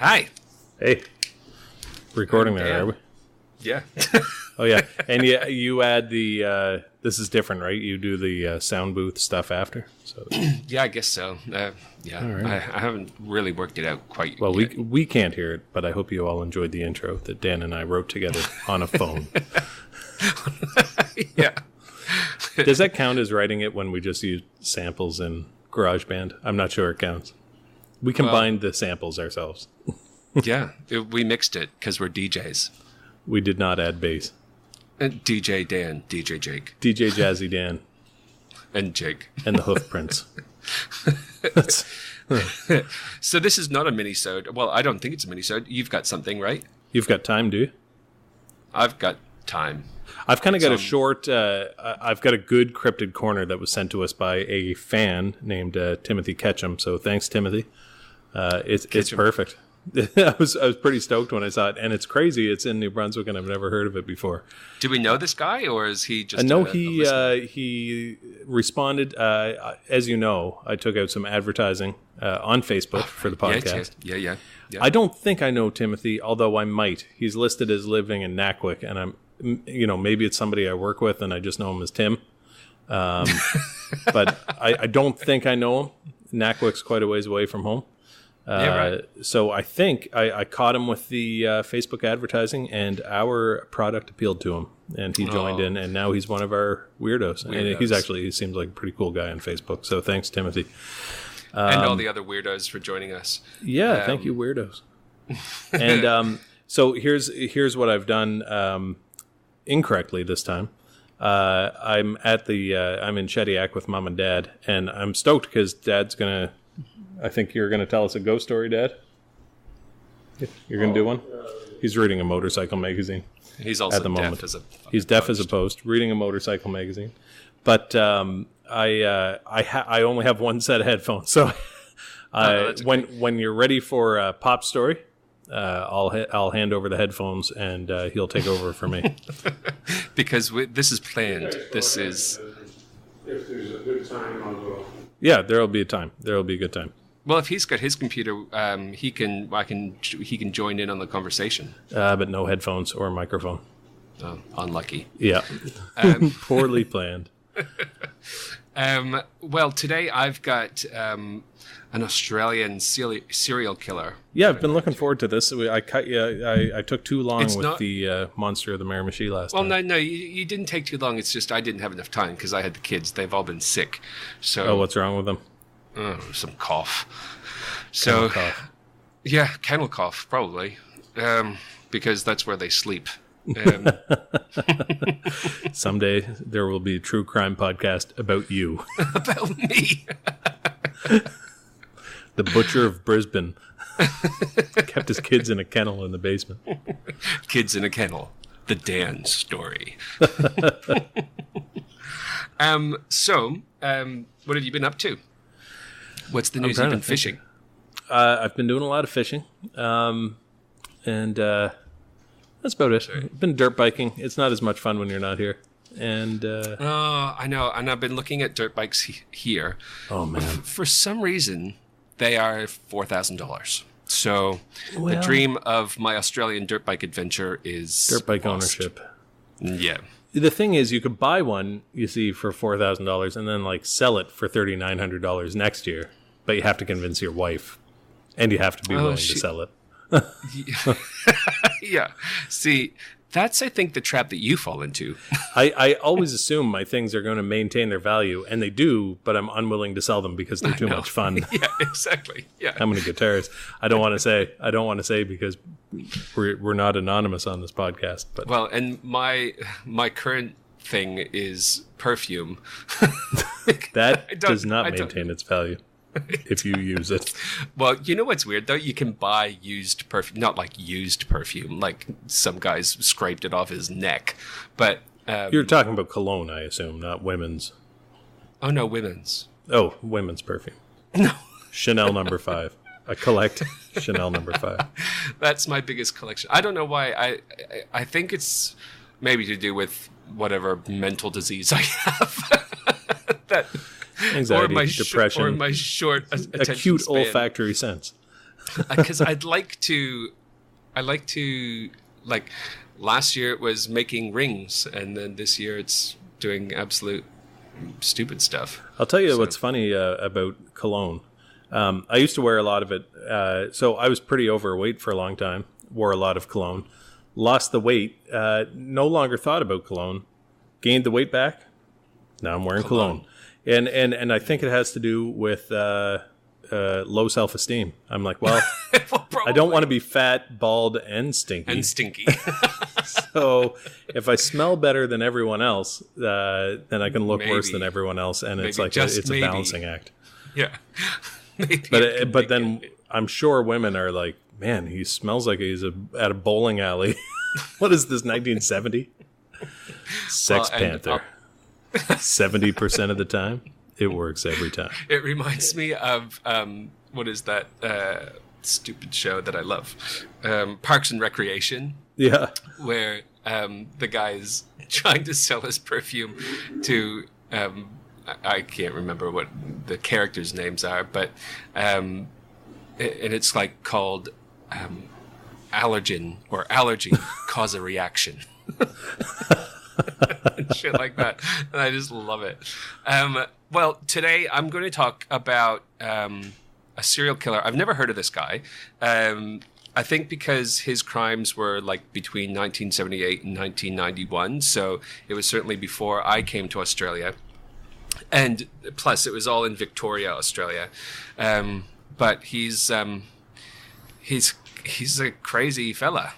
Hi. Hey, recording there, are we? Yeah. Oh yeah, and you add the. This is different, right? You do the sound booth stuff after. So Yeah, I guess so. Yeah, right. I haven't really worked it out quite well, yet. we can't hear it, but I hope you all enjoyed the intro that Dan and I wrote together on a phone. Yeah. Does that count as writing it when we just use samples in GarageBand? I'm not sure it counts. We combined the samples ourselves. Yeah, we mixed it because we're DJs. We did not add bass. And DJ Dan, DJ Jake, DJ Jazzy Dan and Jake. and the Hoof Prince. So this is not a mini-sode. Well, I don't think it's a mini-sode. You've got something, right? You've got time, do you? I've got time. I've kind of got a short, I've got a good cryptid corner that was sent to us by a fan named Timothy Ketchum. So thanks, Timothy. It's perfect. I was pretty stoked when I saw it, and it's crazy. It's in New Brunswick, and I've never heard of it before. Do we know this guy, or is he just? No, he responded. As you know, I took out some advertising on Facebook for the podcast. Yeah. I don't think I know Timothy, although I might. He's listed as living in Nakwik, and I'm, maybe it's somebody I work with, and I just know him as Tim. But I don't think I know him. Nakwik's quite a ways away from home. Right. So I think I caught him with the Facebook advertising, and our product appealed to him, and he joined in, and now he's one of our weirdos. And he seems like a pretty cool guy on Facebook. So thanks, Timothy. And all the other weirdos for joining us. Yeah, thank you, weirdos. And so here's what I've done incorrectly this time. I'm at I'm in Shediac with Mom and Dad, and I'm stoked because Dad's gonna. I think you're gonna tell us a ghost story, Dad. You're gonna do one. He's reading a motorcycle magazine. He's also at the moment. He's deaf as a post, reading a motorcycle magazine. But I only have one set of headphones, so when you're ready for a pop story, I'll hand over the headphones and he'll take over for me. Because this is planned. This is. If there's a good time, I'll go. Yeah, there'll be a time. There'll be a good time. Well, if he's got his computer, he can join in on the conversation. But no headphones or microphone. Oh, unlucky. Yeah, poorly planned. Well, today I've got an Australian serial killer. Yeah, I've been looking forward to this. I cut you. I took too long with the Monster of the Miramichi last time. Well, no, you didn't take too long. It's just I didn't have enough time because I had the kids. They've all been sick. So what's wrong with them? Some cough. Kennel cough. Yeah, kennel cough probably, because that's where they sleep. Someday there will be a true crime podcast about you. About me. The butcher of Brisbane kept his kids in a kennel in the basement. Kids in a kennel. The Dan story. So, what have you been up to? What's the news? You've been fishing. I've been doing a lot of fishing. And that's about it. I've been dirt biking. It's not as much fun when you're not here. And I know. And I've been looking at dirt bikes here. Oh man! For some reason, they are $4,000. So the dream of my Australian dirt bike adventure is dirt bike lost. ownership. Yeah. The thing is, you could buy one, you see, for $4,000, and then sell it for $3,900 next year. But you have to convince your wife, and you have to be willing to sell it. Yeah. See, that's, I think, the trap that you fall into. I always assume my things are going to maintain their value, and they do, but I'm unwilling to sell them because they're too much fun. Yeah, exactly. Yeah. How many guitars? I don't want to say because we're not anonymous on this podcast. But well, and my current thing is perfume. That does not maintain its value. If you use it. Well, you know what's weird though? You can buy used perfume, not like used perfume, like some guy's scraped it off his neck. But you're talking about cologne, I assume, not women's. Oh no, women's. Oh, women's perfume. No. Chanel No. 5. I collect Chanel No. 5. That's my biggest collection. I don't know why. I think it's maybe to do with whatever mental disease I have. That. Anxiety, depression, or my short attention acute span. olfactory sense. because I'd like to. Like last year it was making rings, and then this year it's doing absolute stupid stuff. I'll tell you what's funny about cologne. I used to wear a lot of it. So I was pretty overweight for a long time. Wore a lot of cologne. Lost the weight. No longer thought about cologne. Gained the weight back. Now I'm wearing cologne. And I think it has to do with low self-esteem. I'm like, well, Well, I don't want to be fat, bald, and stinky. and stinky. So if I smell better than everyone else, then I can look worse Maybe. than everyone else, and it's Maybe, like just it's a maybe. balancing act. Yeah. Maybe it But could but make then it- I'm sure women are like, man, he smells like he's at a bowling alley. What is this, 1970? Sex Well, and, Panther. 70% of the time, it works every time. it reminds me of what is that stupid show that I love, Parks and Recreation, Yeah. where the guy's trying to sell his perfume to I can't remember what the characters' names are, but and it's like called allergen or allergy cause a reaction. And shit like that, and I just love it. Well, today I'm going to talk about a serial killer. I've never heard of this guy. I think because his crimes were like between 1978 and 1991, so it was certainly before I came to Australia. And plus, it was all in Victoria, Australia. But he's a crazy fella.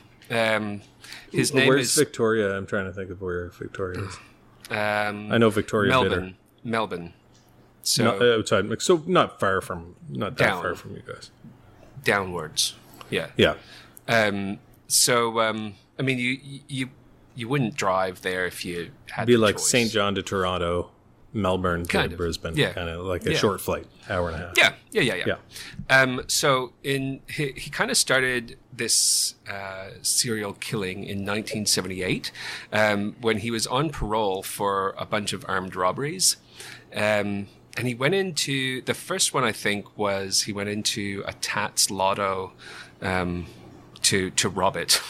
His name Where's is Victoria? I'm trying to think of where Victoria is. I I know Victoria Bitter. Melbourne. So No, outside, so not that Down. far from you guys. downwards. Yeah. Yeah. So I mean, you wouldn't drive there if you had Be the like choice. St. John to Toronto, Melbourne to Kind of. Brisbane. Yeah. Kind of like a Yeah. short flight, hour and a half. Yeah. So he kind of started this serial killing in 1978 when he was on parole for a bunch of armed robberies. And he went into, the first one I think was he went into a Tats Lotto to rob it.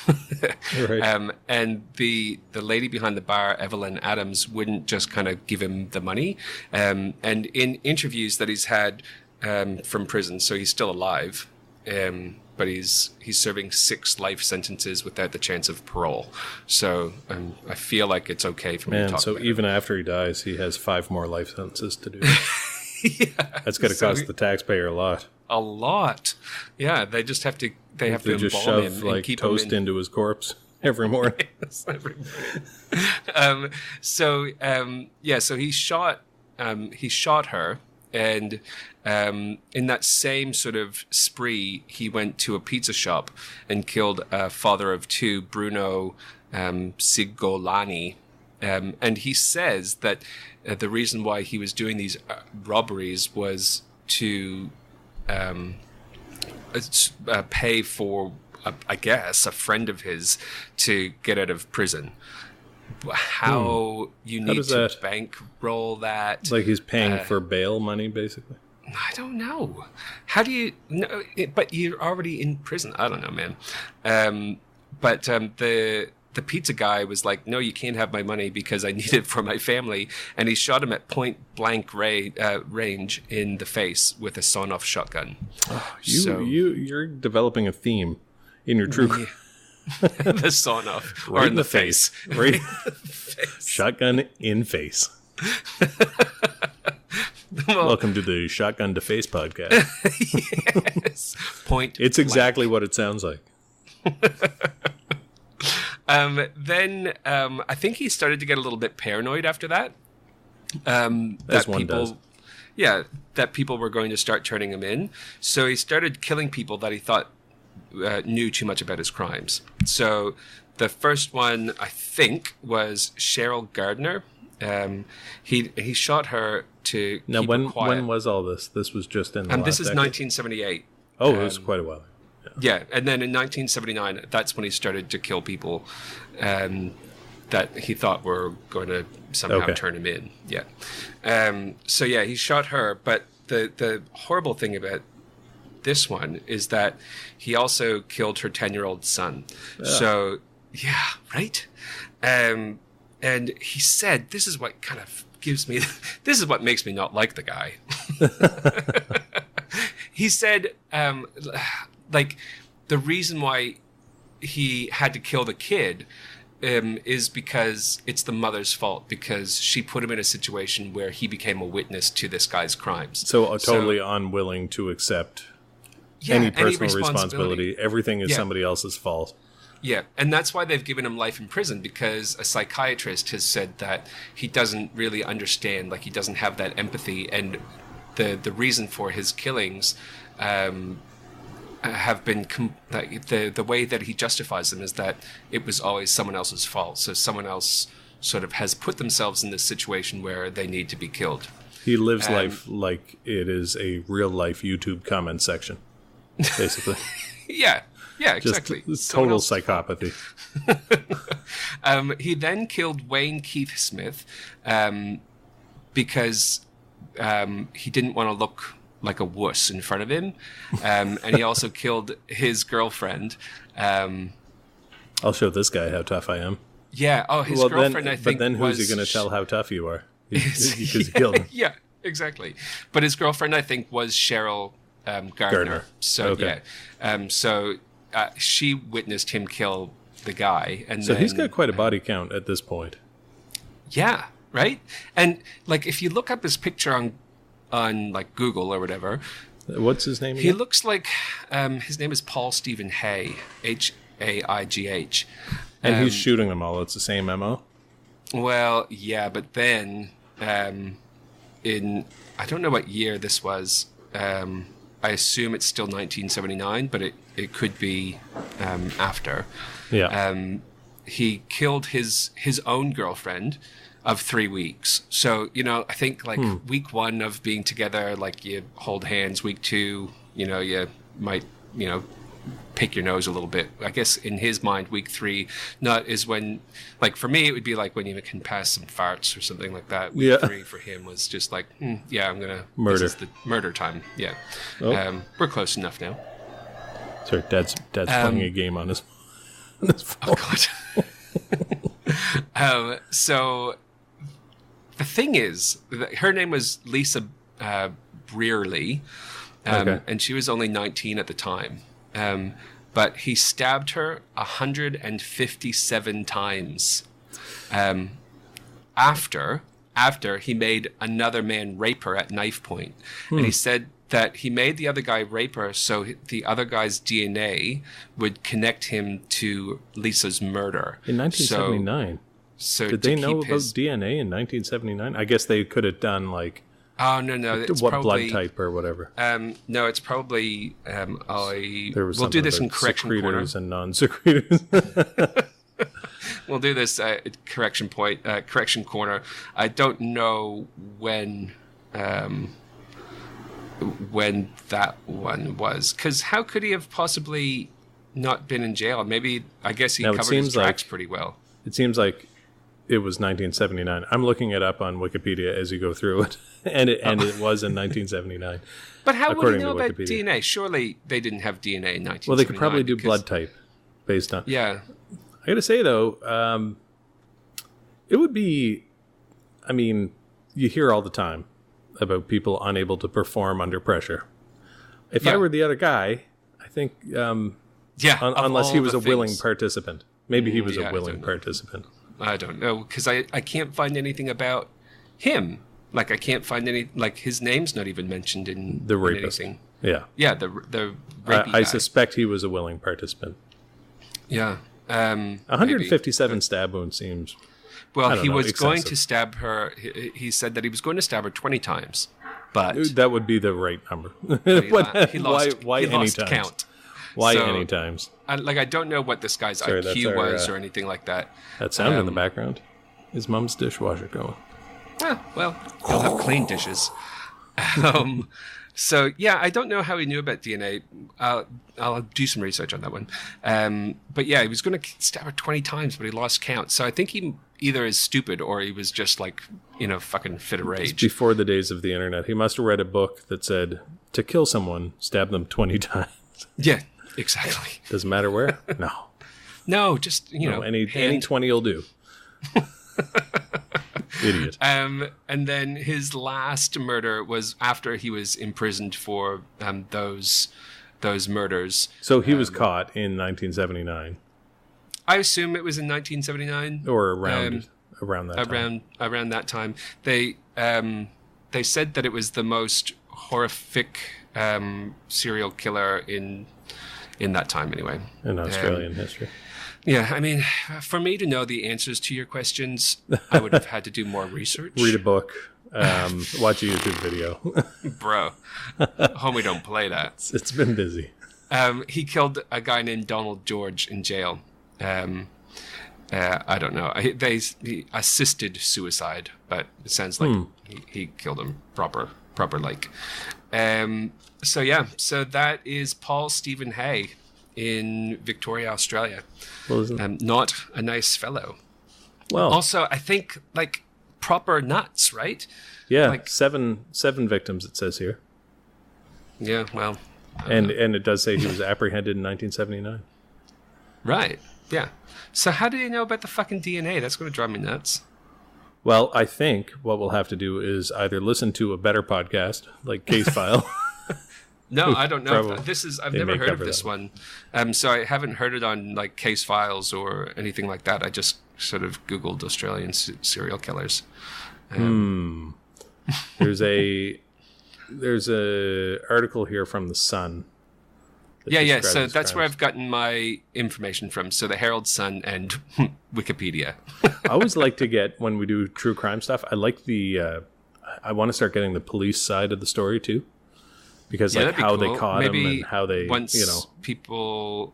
Right. And the lady behind the bar, Evelyn Adams, wouldn't just kind of give him the money. And in interviews that he's had from prison, so he's still alive, but he's serving 6 life sentences without the chance of parole. So I feel like it's okay for me to Man, talk so about even after he dies, he has 5 more life sentences to do. it. That's going to So cost the taxpayer a lot. A lot. Yeah, they just have to. They have They to just embalm shove him and like keep toast him in. into his corpse every morning. So he shot her, and in that same sort of spree, he went to a pizza shop and killed a father of 2, Bruno Sigolani. And he says that the reason why he was doing these robberies was to pay for, I guess, a friend of his to get out of prison. How you need does to that- bankroll that? It's like he's paying for bail money, basically. I don't know. How do you know? But you're already in prison. I don't know, man. But the pizza guy was like, "No, you can't have my money because I need it for my family." And he shot him at point blank range in the face with a sawn-off shotgun. You're developing a theme in your true crime. The sawn-off, or Right in the face. Right. Shotgun in face. Welcome to the Shotgun to Face podcast. Yes. Point. It's exactly what it sounds like. Then I think he started to get a little bit paranoid after that. As one does. Yeah, that people were going to start turning him in. So he started killing people that he thought knew too much about his crimes. So the first one, I think, was Cheryl Gardner. He shot her to Now, keep her quiet. when was all this? This was just in the last This is decade? 1978. Oh, it was quite a while. Yeah, and then in 1979, that's when he started to kill people that he thought were going to somehow Okay. turn him in. Yeah. So yeah, he shot her. But the horrible thing about this one is that he also killed her 10-year-old son. So, yeah, right? And he said, this is what kind of gives me, this is what makes me not like the guy. He said, like, the reason why he had to kill the kid is because it's the mother's fault, because she put him in a situation where he became a witness to this guy's crimes. So totally unwilling to accept any personal responsibility. Everything is somebody else's fault. Yeah, and that's why they've given him life in prison, because a psychiatrist has said that he doesn't really understand, like he doesn't have that empathy, and the reason for his killings have been the way that he justifies them is that it was always someone else's fault. So someone else sort of has put themselves in this situation where they need to be killed. He lives life like it is a real life YouTube comment section, basically. Yeah, exactly. Just total psychopathy. He then killed Wayne Keith Smith because he didn't want to look like a wuss in front of him, and he also killed his girlfriend. I'll show this guy how tough I am. Yeah. Oh, his girlfriend. I think. But then who's he going to tell how tough you are? Because he killed him. Yeah, exactly. But his girlfriend, I think, was Cheryl Gardner. So okay. She witnessed him kill the guy, and so then, he's got quite a body count at this point. Yeah. Right. And like, if you look up his picture on like Google or whatever, what's his name again? He looks like his name is Paul Stephen Hay, Haigh, and he's shooting them all. It's the same MO. Well, yeah, but then in I don't know what year this was. I assume it's still 1979, but it could be after. Yeah. He killed his own girlfriend of 3 weeks. So, I think like week 1 of being together, like you hold hands. Week 2, you might, pick your nose a little bit. I guess in his mind, week 3 is when, like for me, it would be like when you can pass some farts or something like that. Week 3 for him was just like, I'm going to murder. This is the murder time. Yeah. Oh. We're close enough now. Sorry, Dad's playing a game on his phone. Oh, God. So the thing is, her name was Lisa Brearley, and she was only 19 at the time. But he stabbed her 157 times. After he made another man rape her at knife point. And he said that he made the other guy rape her so the other guy's DNA would connect him to Lisa's murder. In 1979. So did they know about DNA in 1979? I guess they could have done like... Oh, no. It's what probably, blood type or whatever? No, it's probably... we'll do this in correction corner. Secretors and non-secretors. We'll do this correction corner. I don't know when that one was, because how could he have possibly not been in jail? Maybe, I guess he covered his tracks pretty well. It seems like it was 1979. I'm looking it up on Wikipedia as you go through it, and it was in 1979. But how would he know about DNA? Surely they didn't have DNA in 1979. Well, they could probably do blood type based on... Yeah. I gotta say, though, it would be... I mean, you hear all the time about people unable to perform under pressure. If I were the other guy, I think... unless he was a willing participant. Maybe he was a willing participant. I don't know, because I can't find anything about him. Like, I can't find any... Like, his name's not even mentioned in the rapist. Anything. Yeah. Yeah, the rapey I guy. suspect he was a willing participant. Yeah. 157 stab wounds seems... Well, he was going to stab her... He said that he was going to stab her 20 times, but... That would be the right number. He lost count. Why any times? I don't know what this guy's IQ was or anything like that. That sound in the background. Is Mum's dishwasher going? Well, he'll have clean dishes. So, yeah, I don't know how he knew about DNA. I'll do some research on that one. But, yeah, he was going to stab her 20 times, but he lost count. So I think he either is stupid or he was just, like, fucking fit of rage. It's before the days of the internet. He must have read a book that said to kill someone, stab them 20 times. Yeah, exactly. Doesn't matter where. No, No, just any hand. 20 will do. Idiot. And then his last murder was after he was imprisoned for those murders. So he was caught in 1979, I assume it was in 1979 or around that time. around that time. They said that it was the most horrific serial killer in that time anyway. In Australian history. Yeah, I mean, for me to know the answers to your questions, I would have had to do more research. Read a book. Watch a YouTube video. Bro, homie, don't play that. It's been busy. He killed a guy named Donald George in jail. I don't know. He assisted suicide, but it sounds like he killed him proper like. So that is Paul Stephen Hay in Victoria, Australia. Well, Not a nice fellow. well, Also, I think like proper nuts, right? yeah, like- seven victims, it says here. Yeah, well, And it does say he was apprehended in 1979. right. Yeah. So how do you know about the fucking DNA? That's going to drive me nuts. Well, I think what we'll have to do is either listen to a better podcast, like Case File. No, I don't know. Probably. I've They never may heard of cover this that one. So I haven't heard it on like Case Files or anything like that. I just sort of Googled Australian serial killers. There's a article here from the Sun. that Yeah. describes So his that's where crimes. I've gotten my information from. So the Herald Sun and Wikipedia. I always like to get, when we do true crime stuff, I like I want to start getting the police side of the story too, because Yeah, like that'd be how cool. they caught Maybe him and how they, once people.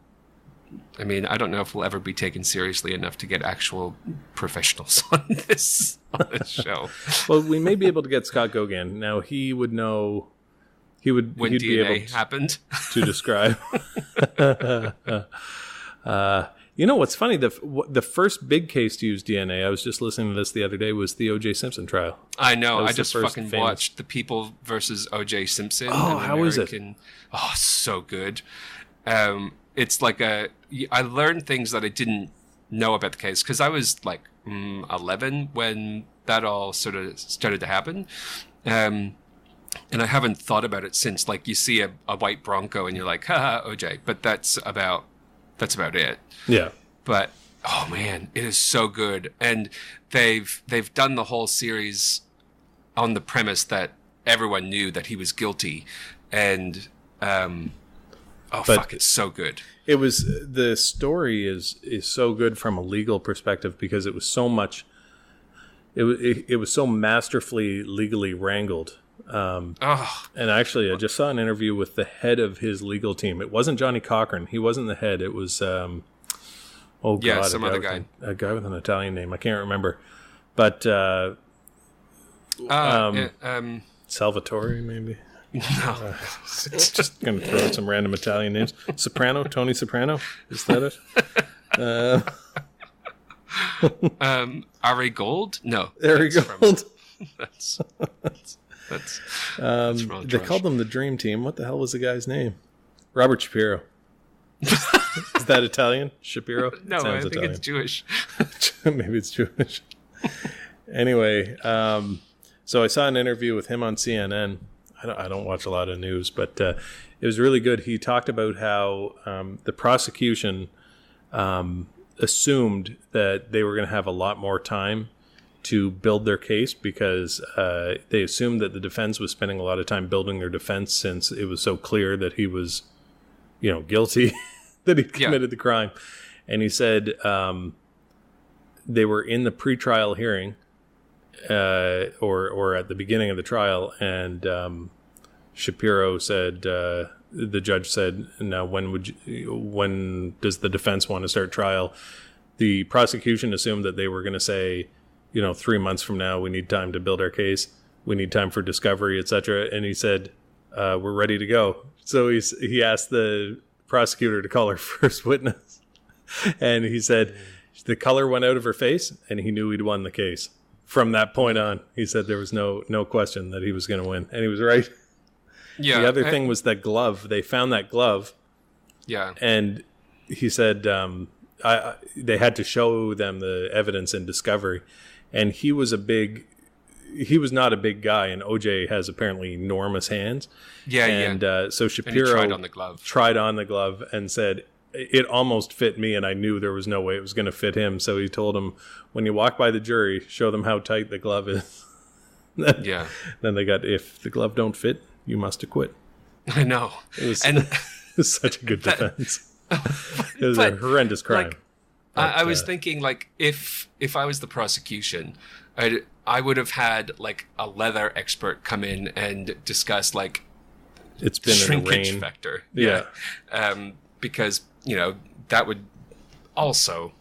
I mean, I don't know if we'll ever be taken seriously enough to get actual professionals on this show. well, we may be able to get Scott Gogan. Now he would know. When he'd be DNA able happened. to describe. What's funny? The first big case to use DNA, I was just listening to this the other day, was the O.J. Simpson trial. I know. was I the just first fucking famous- watched The People versus O.J. Simpson. Oh, an how is it? American- Oh, so good. It's like I learned things that I didn't know about the case because I was like 11 when that all sort of started to happen. And I haven't thought about it since. Like you see a white Bronco and you're like, haha, OJ. But that's about it. Yeah. But oh man, it is so good. And they've done the whole series on the premise that everyone knew that he was guilty. And it's so good. It was, the story is so good from a legal perspective because it was so much. It was so masterfully legally wrangled. And actually, I just saw an interview with the head of his legal team. It wasn't Johnny Cochran. He wasn't the head. It was some other guy. A guy with an Italian name. I can't remember. But Salvatore, maybe. No. Just going to throw out some random Italian names. Soprano, Tony Soprano. Is that it? Ari Gold? No. There you go. That's wrong. They called them the Dream Team. What the hell was the guy's name? Robert Shapiro. Is that Italian? Shapiro? No, I Sounds think Italian. it's Jewish. Maybe it's Jewish. Anyway, so I saw an interview with him on CNN. I don't watch a lot of news, but it was really good. He talked about how the prosecution assumed that they were going to have a lot more time to build their case because they assumed that the defense was spending a lot of time building their defense since it was so clear that he was, guilty, that he committed the crime. And he said they were in the pretrial hearing or at the beginning of the trial, and Shapiro said, the judge said, now when does the defense want to start trial? The prosecution assumed that they were going to say, 3 months from now, we need time to build our case. We need time for discovery, etc. And he said, we're ready to go. So he asked the prosecutor to call her first witness. And he said the color went out of her face and he knew he'd won the case. From that point on, he said there was no question that he was going to win. And he was right. Yeah. The other thing was that glove. They found that glove, Yeah. and he said they had to show them the evidence in discovery, and he was not a big guy, and OJ has apparently enormous hands. Yeah, and so And he Shapiro tried on the glove. tried on the glove and said it almost fit me, and I knew there was no way it was going to fit him. So he told him, when you walk by the jury, show them how tight the glove is. Yeah. Then they got, if the glove don't fit, you must acquit. I know. It And was such a good defense. It was a but, horrendous crime. like, I was thinking, like, if I was the prosecution, I would have had like a leather expert come in and discuss like It's been in the shrinkage rain. factor. Yeah. Because, that would also,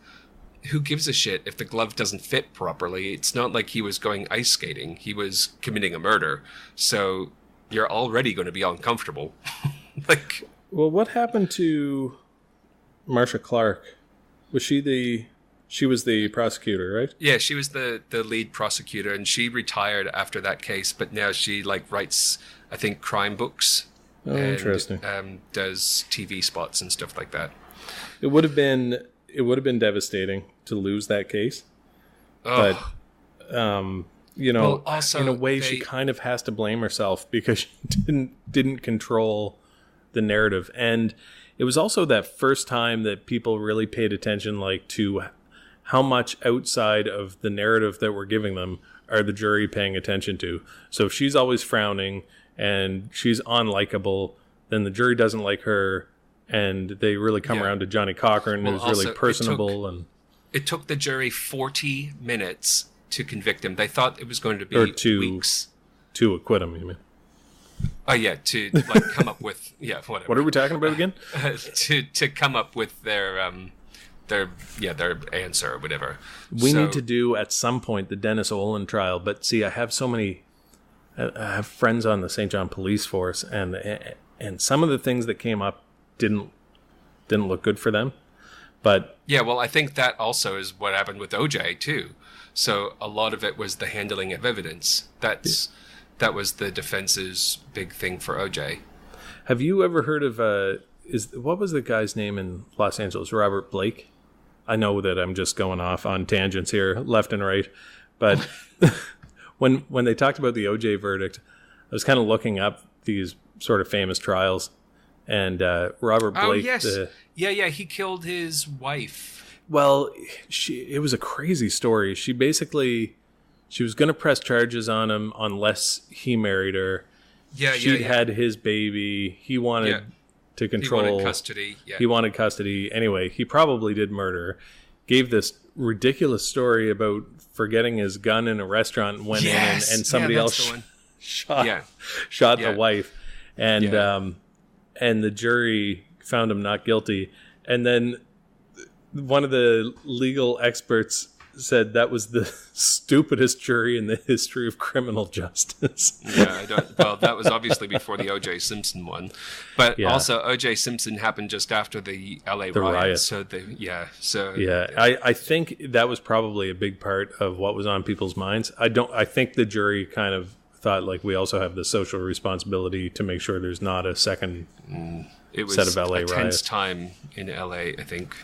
who gives a shit if the glove doesn't fit properly? It's not like he was going ice skating. He was committing a murder. So you're already going to be uncomfortable. Like, Well, what happened to Marsha Clark? She was the prosecutor, right? yeah, she was the lead prosecutor, and she retired after that case, but now she like writes, I think, crime books. Oh, and, interesting. Does TV spots and stuff like that. It would have been devastating to lose that case. Oh, But Well, also, in a way, she they- kind of has to blame herself because she didn't control the narrative, and it was also that first time that people really paid attention, like, to how much outside of the narrative that we're giving them are the jury paying attention to. So if she's always frowning and she's unlikable, then the jury doesn't like her, and they really come Yeah. around to Johnny Cochran, Well, who's also, really it personable and. It took the jury 40 minutes to convict him. They thought it was going to be Or to- weeks. To acquit him, you mean? Oh yeah, to like come up with whatever. What are we talking about again? to come up with their answer or whatever. We So- need to do at some point the Dennis Olin trial, but see, I have so many. I have friends on the St. John Police Force, and some of the things that came up didn't look good for them. But Yeah, well, I think that also is what happened with OJ too. So a lot of it was the handling of evidence. That was the defense's big thing for OJ. have you ever heard of what was the guy's name in Los Angeles? Robert Blake. I know that I'm just going off on tangents here, left and right, but when they talked about the OJ verdict, I was kind of looking up these sort of famous trials, and Robert Blake. Oh yes, yeah. He killed his wife. Well, it was a crazy story. She was going to press charges on him unless he married her. Yeah, She'd had his baby. He wanted Yeah. to He control. wanted custody. Yeah. He wanted custody. Anyway, he probably did murder her. Gave this ridiculous story about forgetting his gun in a restaurant and went Yes! in and somebody Yeah, that's else the one. shot Yeah. the wife. And Yeah. and the jury found him not guilty. And then one of the legal experts said that was the stupidest jury in the history of criminal justice. Yeah, well, that was obviously before the O.J. Simpson one, but Yeah. also O.J. Simpson happened just after the L.A. The riot. riots. So Yeah, I think that was probably a big part of what was on people's minds. I think the jury kind of thought, like, we also have the social responsibility to make sure there's not a second it was set of LA a tense riots. time in L.A. I think.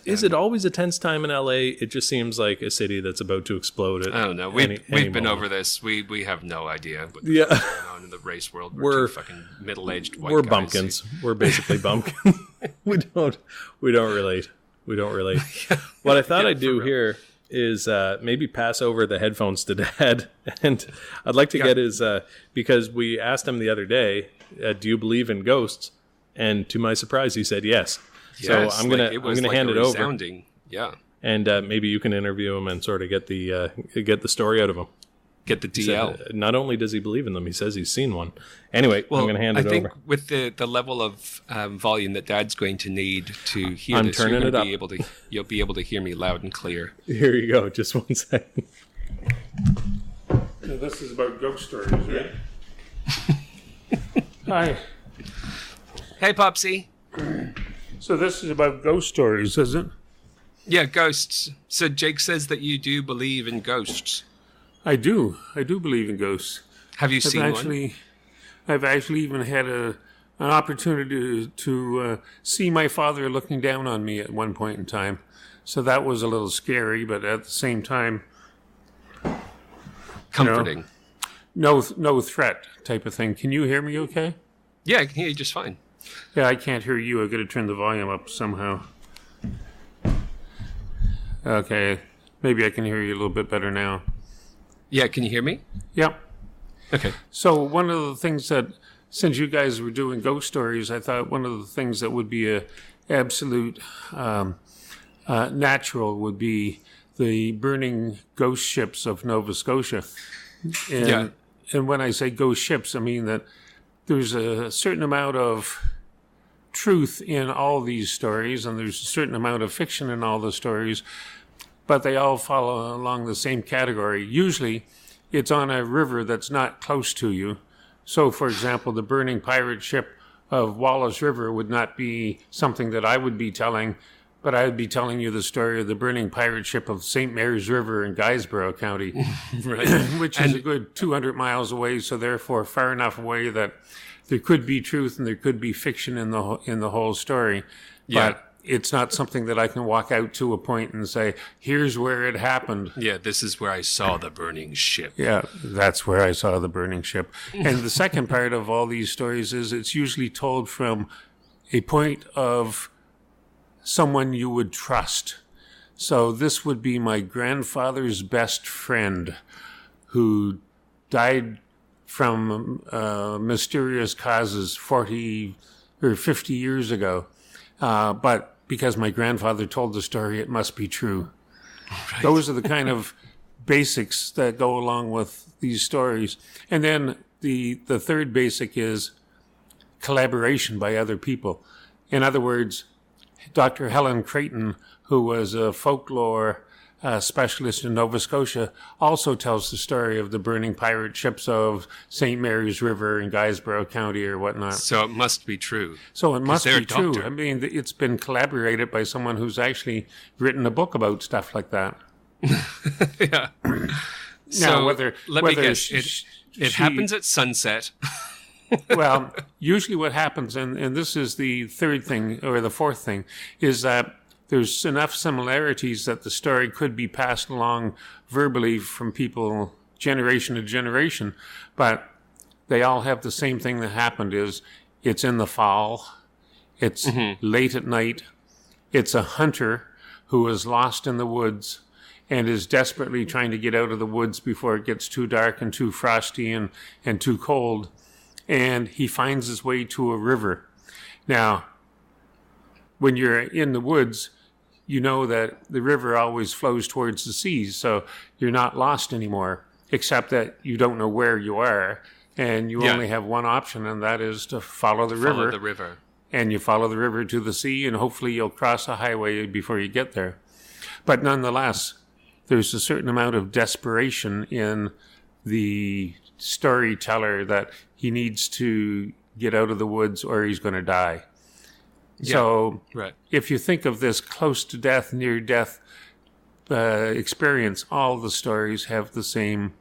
Is it always a tense time in LA? It just seems like a city that's about to explode. I don't know. We've been over this. We have no idea what's Yeah. going on in the race world. We're two fucking middle-aged white We're guys bumpkins. We're basically bumpkins. we don't relate. We don't relate. What I thought I'd do real. here is maybe pass over the headphones to Dad, and I'd like to get his because we asked him the other day, do you believe in ghosts? And to my surprise, he said yes. So Yes, I'm gonna was hand a it over, resounding, yeah. and maybe you can interview him and sort of get the story out of him. Get the He said, DL. not only does he believe in them, he says he's seen one. Anyway, I'm going to hand it I think over. with the level of volume that Dad's going to need to hear I'm this, turning you're it gonna up. be able to you'll be able to hear me loud and clear. Here you go. Just 1 second. So this is about ghost stories, right? Hi. Hey, Popsy. So this is about ghost stories, is it? Yeah, ghosts. So Jake says that you do believe in ghosts. I do. I do believe in ghosts. Have you I've seen one? actually, I've actually even had an opportunity to see my father looking down on me at one point in time. So that was a little scary, but at the same time, Comforting. no threat type of thing. Can you hear me okay? Yeah, I can hear you just fine. Yeah, I can't hear you. I've got to turn the volume up somehow. Okay, maybe I can hear you a little bit better now. Yeah, can you hear me? Yep. Okay. So one of the things that, since you guys were doing ghost stories, I thought one of the things that would be a absolute natural would be the burning ghost ships of Nova Scotia. And when I say ghost ships, I mean that there's a certain amount of truth in all these stories, and there's a certain amount of fiction in all the stories, but they all follow along the same category. Usually, it's on a river that's not close to you. So, for example, the burning pirate ship of Wallace River would not be something that I would be telling, but I would be telling you the story of the burning pirate ship of St. Mary's River in Guysborough County, Right. which is a good 200 miles away, so therefore far enough away that there could be truth and there could be fiction in the whole story. Yeah. But it's not something that I can walk out to a point and say, here's where it happened. Yeah, this is where I saw the burning ship. Yeah, that's where I saw the burning ship. And the second part of all these stories is it's usually told from a point of someone you would trust. So this would be my grandfather's best friend who died from mysterious causes 40 or 50 years ago. But because my grandfather told the story, it must be true. Right. Those are the kind of basics that go along with these stories. And then the third basic is collaboration by other people. In other words, Dr. Helen Creighton, who was a folklore specialist in Nova Scotia, also tells the story of the burning pirate ships of St. Mary's River in Guysborough County or whatnot. So it must be true. So it must be true. Doctor. I mean, it's been collaborated by someone who's actually written a book about stuff like that. Yeah. Now, So whether me guess. she- It happens at sunset. Well, usually what happens, and this is the third thing or the fourth thing, is that there's enough similarities that the story could be passed along verbally from people generation to generation, but they all have the same thing that happened is it's in the fall, it's late at night, it's a hunter who is lost in the woods and is desperately trying to get out of the woods before it gets too dark and too frosty and too cold, and he finds his way to a river. Now, when you're in the woods, you know that the river always flows towards the sea, so you're not lost anymore, except that you don't know where you are, and you only have one option, and that is to follow the river. Follow the river. And you follow the river to the sea, and hopefully you'll cross a highway before you get there. But nonetheless, there's a certain amount of desperation in the storyteller that he needs to get out of the woods or he's going to die. Yeah. So Right. if you think of this close to death, near death experience, all the stories have the same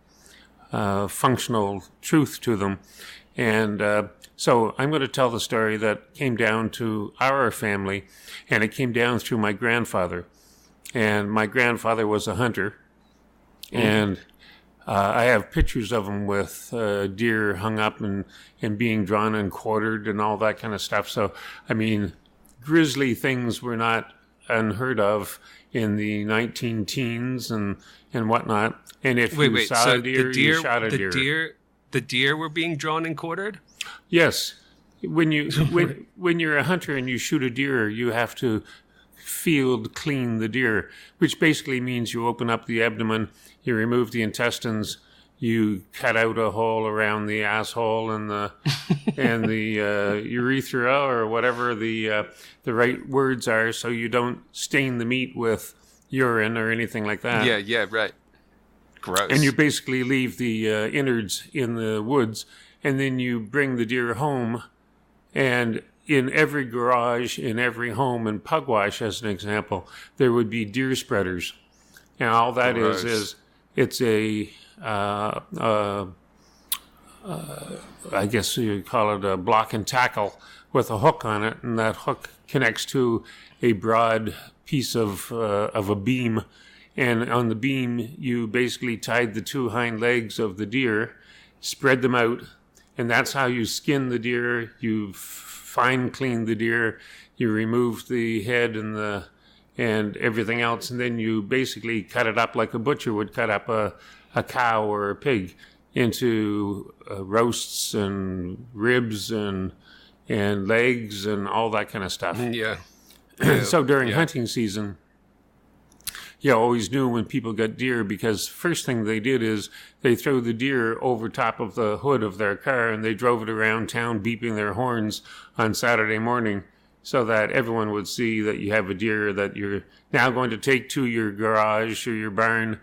functional truth to them. And so I'm going to tell the story that came down to our family, and it came down through my grandfather. And my grandfather was a hunter, and I have pictures of him with deer hung up and being drawn and quartered and all that kind of stuff. So, I mean, grisly things were not unheard of in the 19 teens and whatnot. And if you saw so a deer, you shot a deer. The deer were being drawn and quartered? Yes. When you're a hunter and you shoot a deer, you have to field clean the deer, which basically means you open up the abdomen, you remove the intestines, you cut out a hole around the asshole and the urethra or whatever the right words are, so you don't stain the meat with urine or anything like that. Yeah, right. Gross. And you basically leave the innards in the woods, and then you bring the deer home, and in every garage, in every home in Pugwash, as an example, there would be deer spreaders. And all that Gross. is it's a I guess you call it a block and tackle with a hook on it, and that hook connects to a broad piece of a beam, and on the beam you basically tied the two hind legs of the deer, spread them out, and that's how you skin the deer. You fine clean the deer, you remove the head and everything else, and then you basically cut it up like a butcher would cut up a cow or a pig into roasts and ribs and legs and all that kind of stuff. Yeah. So during hunting season, you always knew when people got deer, because first thing they did is they throw the deer over top of the hood of their car and they drove it around town beeping their horns on Saturday morning, so that everyone would see that you have a deer that you're now going to take to your garage or your barn,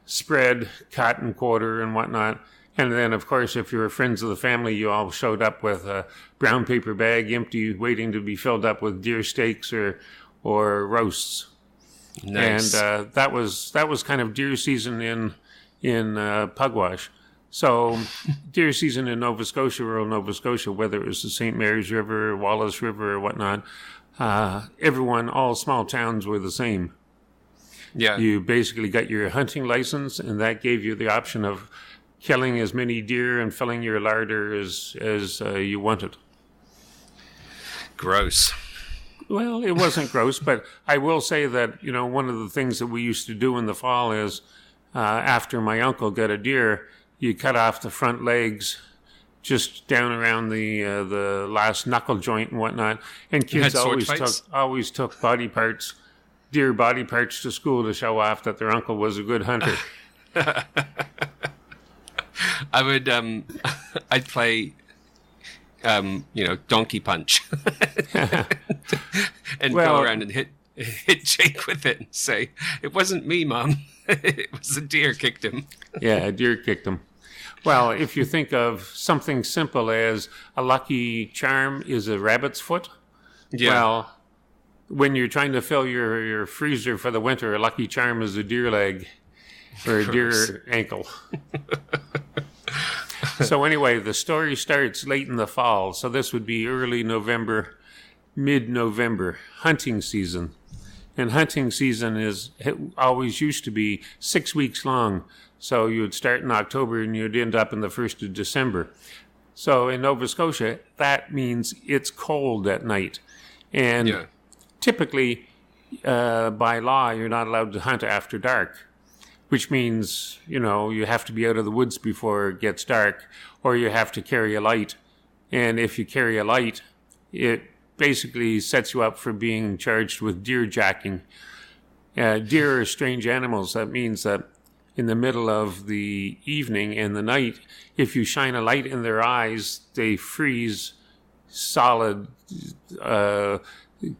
spread, cut and quarter and whatnot. And then, of course, if you were friends of the family, you all showed up with a brown paper bag empty, waiting to be filled up with deer steaks or roasts. Nice. And that was kind of deer season in Pugwash. So deer season in Nova Scotia, rural Nova Scotia, whether it was the St. Mary's River, Wallace River, or whatnot, everyone, all small towns were the same. Yeah. You basically got your hunting license, and that gave you the option of killing as many deer and filling your larder as you wanted. Gross. Well, it wasn't gross, but I will say that, one of the things that we used to do in the fall is after my uncle got a deer, you cut off the front legs just down around the last knuckle joint and whatnot. And kids always took body parts, deer body parts, to school to show off that their uncle was a good hunter. I would, I'd play, donkey punch, and go around and hit Jake with it and say, "It wasn't me, Mom. It was a deer kicked him." Yeah, a deer kicked him. Well, if you think of something simple as a lucky charm is a rabbit's foot, well, when you're trying to fill your freezer for the winter, a lucky charm is a deer leg or a deer ankle. So anyway, the story starts late in the fall. So this would be early November, mid-November, hunting season. And hunting season always used to be 6 weeks long. So you would start in October and you'd end up in the 1st of December. So in Nova Scotia, that means it's cold at night. And typically, by law, you're not allowed to hunt after dark, which means, you have to be out of the woods before it gets dark, or you have to carry a light. And if you carry a light, it basically sets you up for being charged with deer jacking. Deer are strange animals. That means that in the middle of the evening and the night, if you shine a light in their eyes, they freeze solid,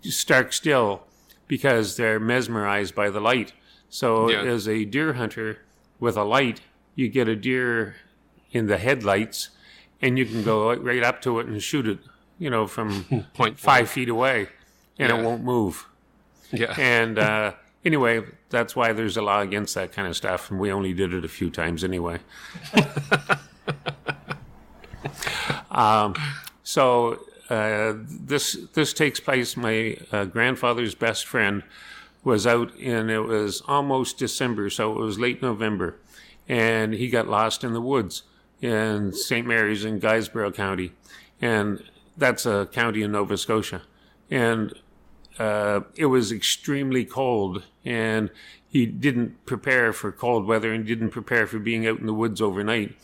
stark still, because they're mesmerized by the light. So as a deer hunter with a light, you get a deer in the headlights, and you can go right up to it and shoot it, from 5 feet away, and it won't move. Yeah. And anyway, that's why there's a law against that kind of stuff, and we only did it a few times anyway. So this takes place. My grandfather's best friend was out, and it was almost December, so it was late November, and he got lost in the woods in St. Mary's in Guysborough County, and that's a county in Nova Scotia. And it was extremely cold, and he didn't prepare for cold weather and didn't prepare for being out in the woods overnight.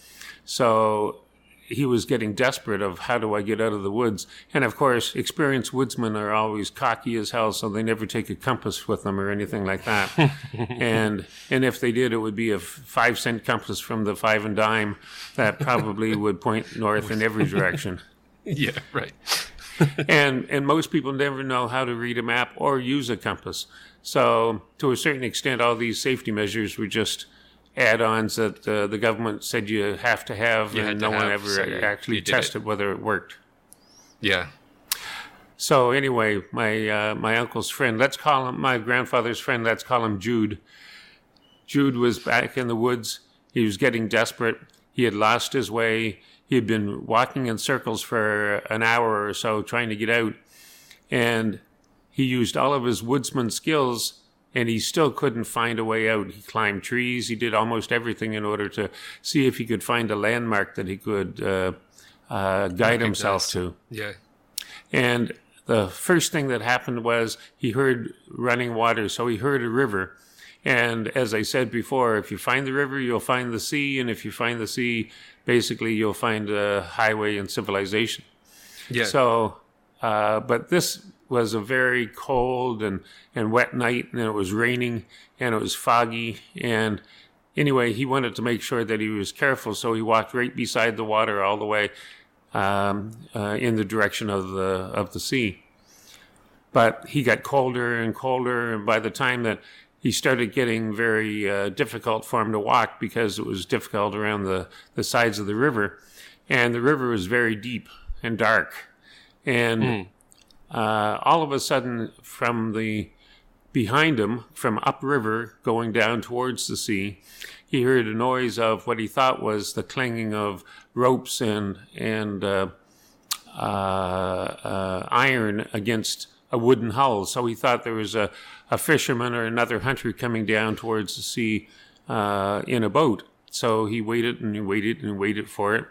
So he was getting desperate of, how do I get out of the woods? And of course, experienced woodsmen are always cocky as hell, so they never take a compass with them or anything like that. and if they did, it would be a 5-cent compass from the 5 and dime that probably would point north in every direction. Yeah, right. and most people never know how to read a map or use a compass. So to a certain extent, all these safety measures were just add-ons that the government said you have to have, and no one ever actually tested whether it worked. Yeah. So anyway, my uncle's friend, my grandfather's friend, let's call him Jude. Jude was back in the woods. He was getting desperate, He had lost his way. He had been walking in circles for an hour or so trying to get out. And he used all of his woodsman skills, and he still couldn't find a way out. He climbed trees. He did almost everything in order to see if he could find a landmark that he could guide himself to. Yeah. And the first thing that happened was he heard running water. So he heard a river. And as I said before, if you find the river, you'll find the sea. And if you find the sea, basically you'll find a highway and civilization. Yeah. So, but this was a very cold and wet night, and it was raining, and it was foggy. And anyway, he wanted to make sure that he was careful, so he walked right beside the water all the way in the direction of the sea. But he got colder and colder, and by the time that he started getting very difficult for him to walk, because it was difficult around the sides of the river, and the river was very deep and dark. And all of a sudden, from behind him, from upriver going down towards the sea, he heard a noise of what he thought was the clanging of ropes and iron against a wooden hull. So he thought there was a fisherman or another hunter coming down towards the sea in a boat. So he waited and he waited and waited for it.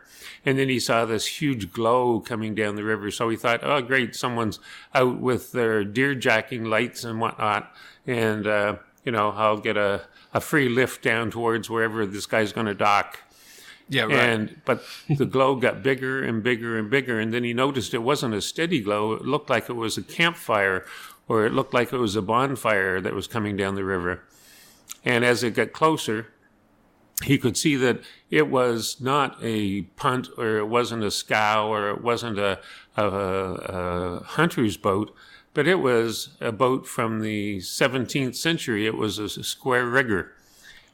And then he saw this huge glow coming down the river. So he thought, oh, great, someone's out with their deer jacking lights and whatnot. And, I'll get a free lift down towards wherever this guy's going to dock. Yeah, right. But the glow got bigger and bigger and bigger. And then he noticed it wasn't a steady glow. It looked like it was a campfire, or it looked like it was a bonfire that was coming down the river. And as it got closer, he could see that it was not a punt, or it wasn't a scow, or it wasn't a hunter's boat, but it was a boat from the 17th century. It was a square rigger.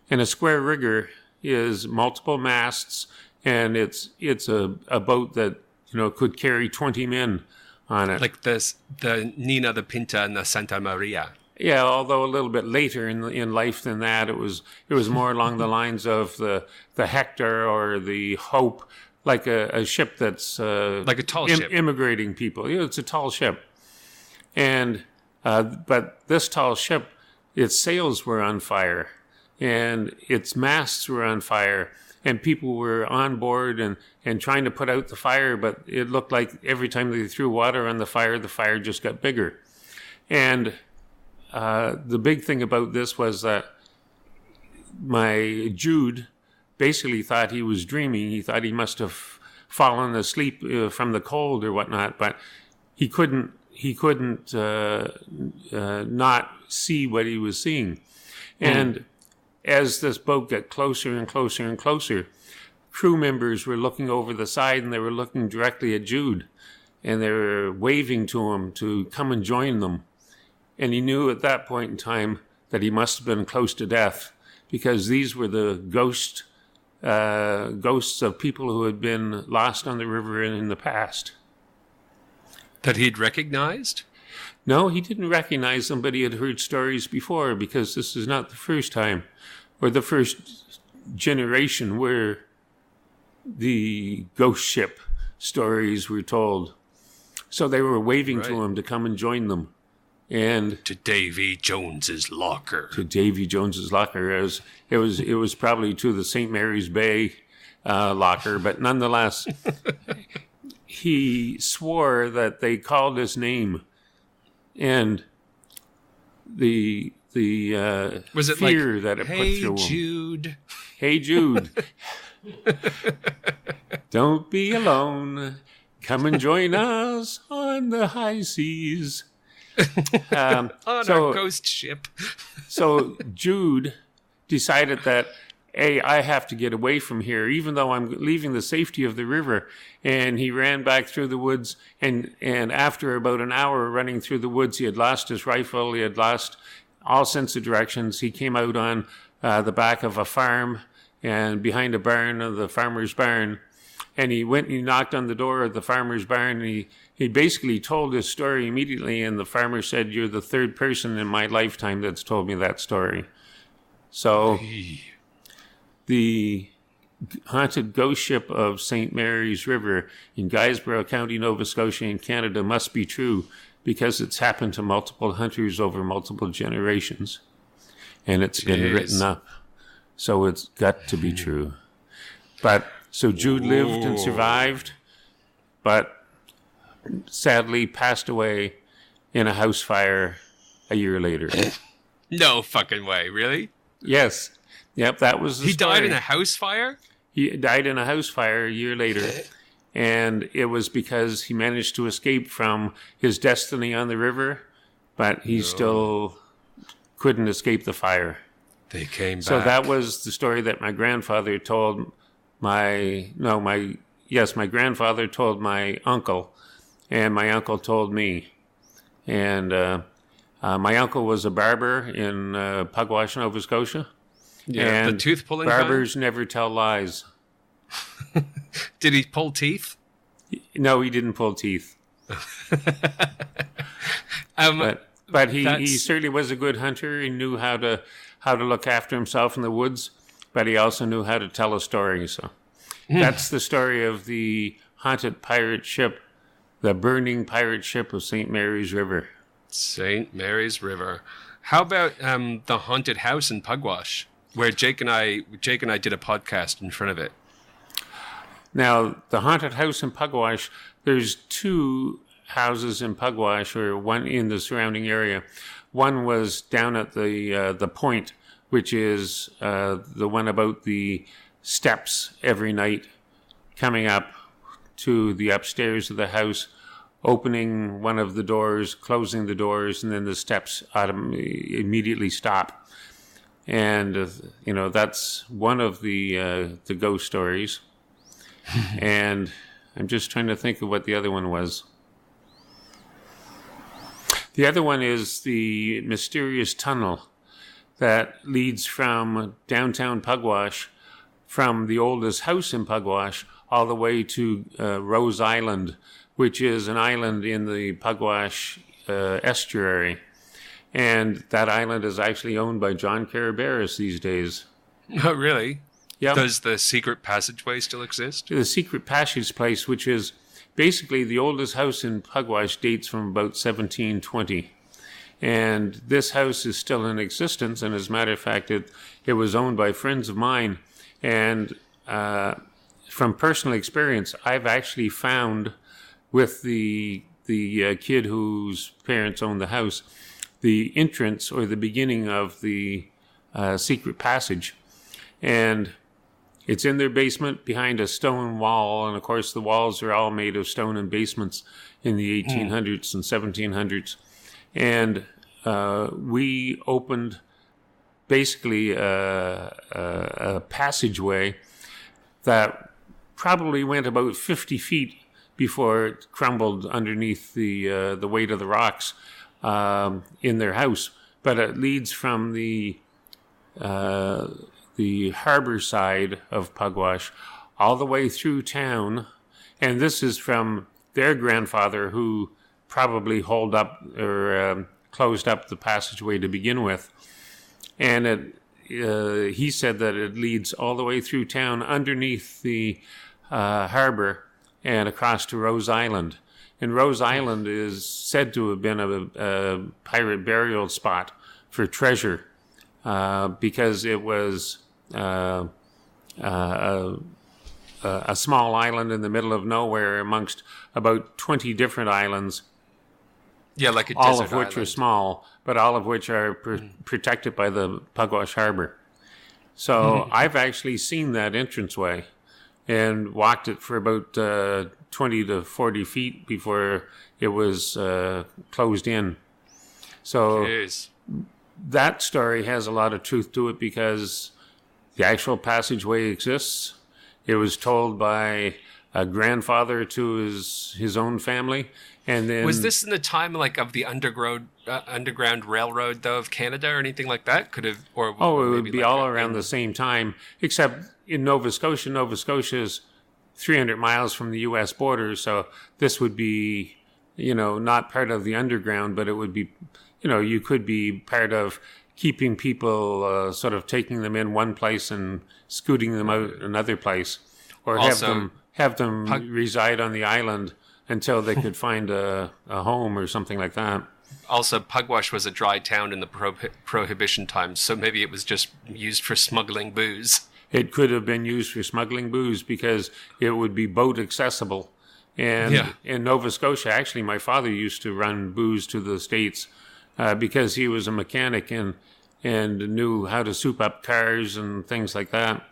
And a square rigger is multiple masts, and it's a boat that, could carry 20 men on it. Like the Nina, the Pinta, and the Santa Maria. Yeah, although a little bit later in life than that, it was more along the lines of the Hector or the Hope, like a ship that's like a tall ship, immigrating people. It's a tall ship, and but this tall ship, its sails were on fire, and its masts were on fire, and people were on board and trying to put out the fire, but it looked like every time they threw water on the fire just got bigger, and the big thing about this was that my Jude basically thought he was dreaming. He thought he must have fallen asleep from the cold or whatnot, but he couldn't not see what he was seeing. And as this boat got closer and closer and closer, crew members were looking over the side, and they were looking directly at Jude, and they were waving to him to come and join them. And he knew at that point in time that he must have been close to death, because these were the ghosts of people who had been lost on the river in the past. That he'd recognized? No, he didn't recognize them, but he had heard stories before, because this is not the first time or the first generation where the ghost ship stories were told. So they were waving to him to come and join them. And to Davy Jones's locker. To Davy Jones's locker. It was probably to the St. Mary's Bay locker, but nonetheless, he swore that they called his name, and the was it fear like, that it hey, put through Jude. him. Hey Jude, don't be alone. Come and join us on the high seas. On our ghost ship. So Jude decided that, hey, I have to get away from here, even though I'm leaving the safety of the river. And he ran back through the woods, and after about an hour running through the woods, he had lost his rifle, he had lost all sense of directions. He came out on the back of a farm and behind a barn, of the farmer's barn, and he went and he knocked on the door of the farmer's barn, and he basically told his story immediately, and the farmer said, "You're the third person in my lifetime that's told me that story." So the haunted ghost ship of St. Mary's River in Guysborough County, Nova Scotia in Canada must be true because it's happened to multiple hunters over multiple generations. And it's been written up. So it's got to be true. But so Jude lived and survived, but sadly passed away in a house fire a year later. No fucking way. Really? Yes. Yep, that was the story. He died in a house fire? He died in a house fire a year later. And it was because he managed to escape from his destiny on the river, but he still couldn't escape the fire. They came back. So that was the story that my grandfather told my grandfather told my uncle, and my uncle told me. And my uncle was a barber in Pugwash, Nova Scotia. Yeah, and the tooth pulling barbers never tell lies. Did he pull teeth? No, he didn't pull teeth. But he certainly was a good hunter. He knew how to look after himself in the woods, but he also knew how to tell a story. So that's the story of the haunted pirate ship, the burning pirate ship of St. Mary's River. St. Mary's River. How about the haunted house in Pugwash, where Jake and I did a podcast in front of it? Now, the haunted house in Pugwash, there's two houses in Pugwash, or one in the surrounding area. One was down at the point, which is the one about the steps every night, coming up to the upstairs of the house, opening one of the doors, closing the doors, and then the steps immediately stop. And that's one of the ghost stories. And I'm just trying to think of what the other one was. The other one is the mysterious tunnel that leads from downtown Pugwash, from the oldest house in Pugwash, all the way to Rose Island, which is an island in the Pugwash estuary. And that island is actually owned by John Caraberis these days. Oh, really? Yeah. Does the secret passageway still exist? The secret passage place, which is basically the oldest house in Pugwash, dates from about 1720. And this house is still in existence. And as a matter of fact, it was owned by friends of mine. And from personal experience, I've actually found with the kid whose parents owned the house, the entrance or the beginning of the secret passage. And it's in their basement behind a stone wall. And of course, the walls are all made of stone and basements in the 1800s and 1700s. And we opened basically a passageway that probably went about 50 feet before it crumbled underneath the weight of the rocks in their house. But it leads from the harbor side of Pugwash all the way through town. And this is from their grandfather, who probably holed up or closed up the passageway to begin with. And he said that it leads all the way through town underneath the harbor and across to Rose Island. And Rose Island is said to have been a pirate burial spot for treasure because it was a small island in the middle of nowhere amongst about 20 different islands. Yeah, like a desert all of which island. are small, but all of which are protected by the Pugwash Harbor. So I've actually seen that entranceway and walked it for about 20 to 40 feet before it was closed in. So Jeez. that story has a lot of truth to it because the actual passageway exists. It was told by a grandfather to his own family. And then Was this in the time like of the underground railroad though of Canada or anything like that? Could have or it would maybe be like all around the same time, except in Nova Scotia. Nova Scotia is 300 miles from the U.S. border, so this would be, not part of the underground, but it would be, you could be part of keeping people, sort of taking them in one place and scooting them out another place, or Also, have them reside on the island until they could find a home or something like that. Also, Pugwash was a dry town in the Prohibition times, so maybe it was just used for smuggling booze. It could have been used for smuggling booze because it would be boat accessible. And in Nova Scotia, actually, my father used to run booze to the States because he was a mechanic and knew how to soup up cars and things like that.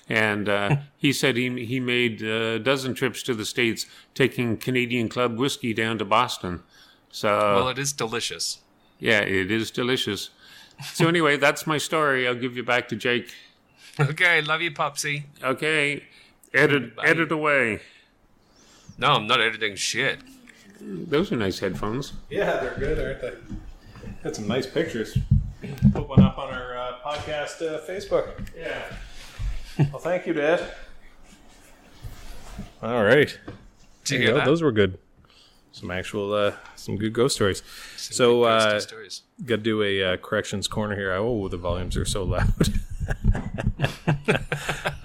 And he said he made a dozen trips to the States taking Canadian Club whiskey down to Boston. So, Well, it is delicious. yeah, it is delicious. So anyway, that's my story. I'll give you back to Jake. Okay, love you, Popsy. Okay, edit away. No, I'm not editing shit. Those are nice headphones. Yeah, they're good, aren't they? Got some nice pictures. Put one up on our podcast Facebook. Yeah. Well, thank you, Dad. All right. Do you There hear go. that? Those were good. Some actual, some good ghost stories. So, Ghosty stories. got to do a corrections corner here. Oh, the volumes are so loud.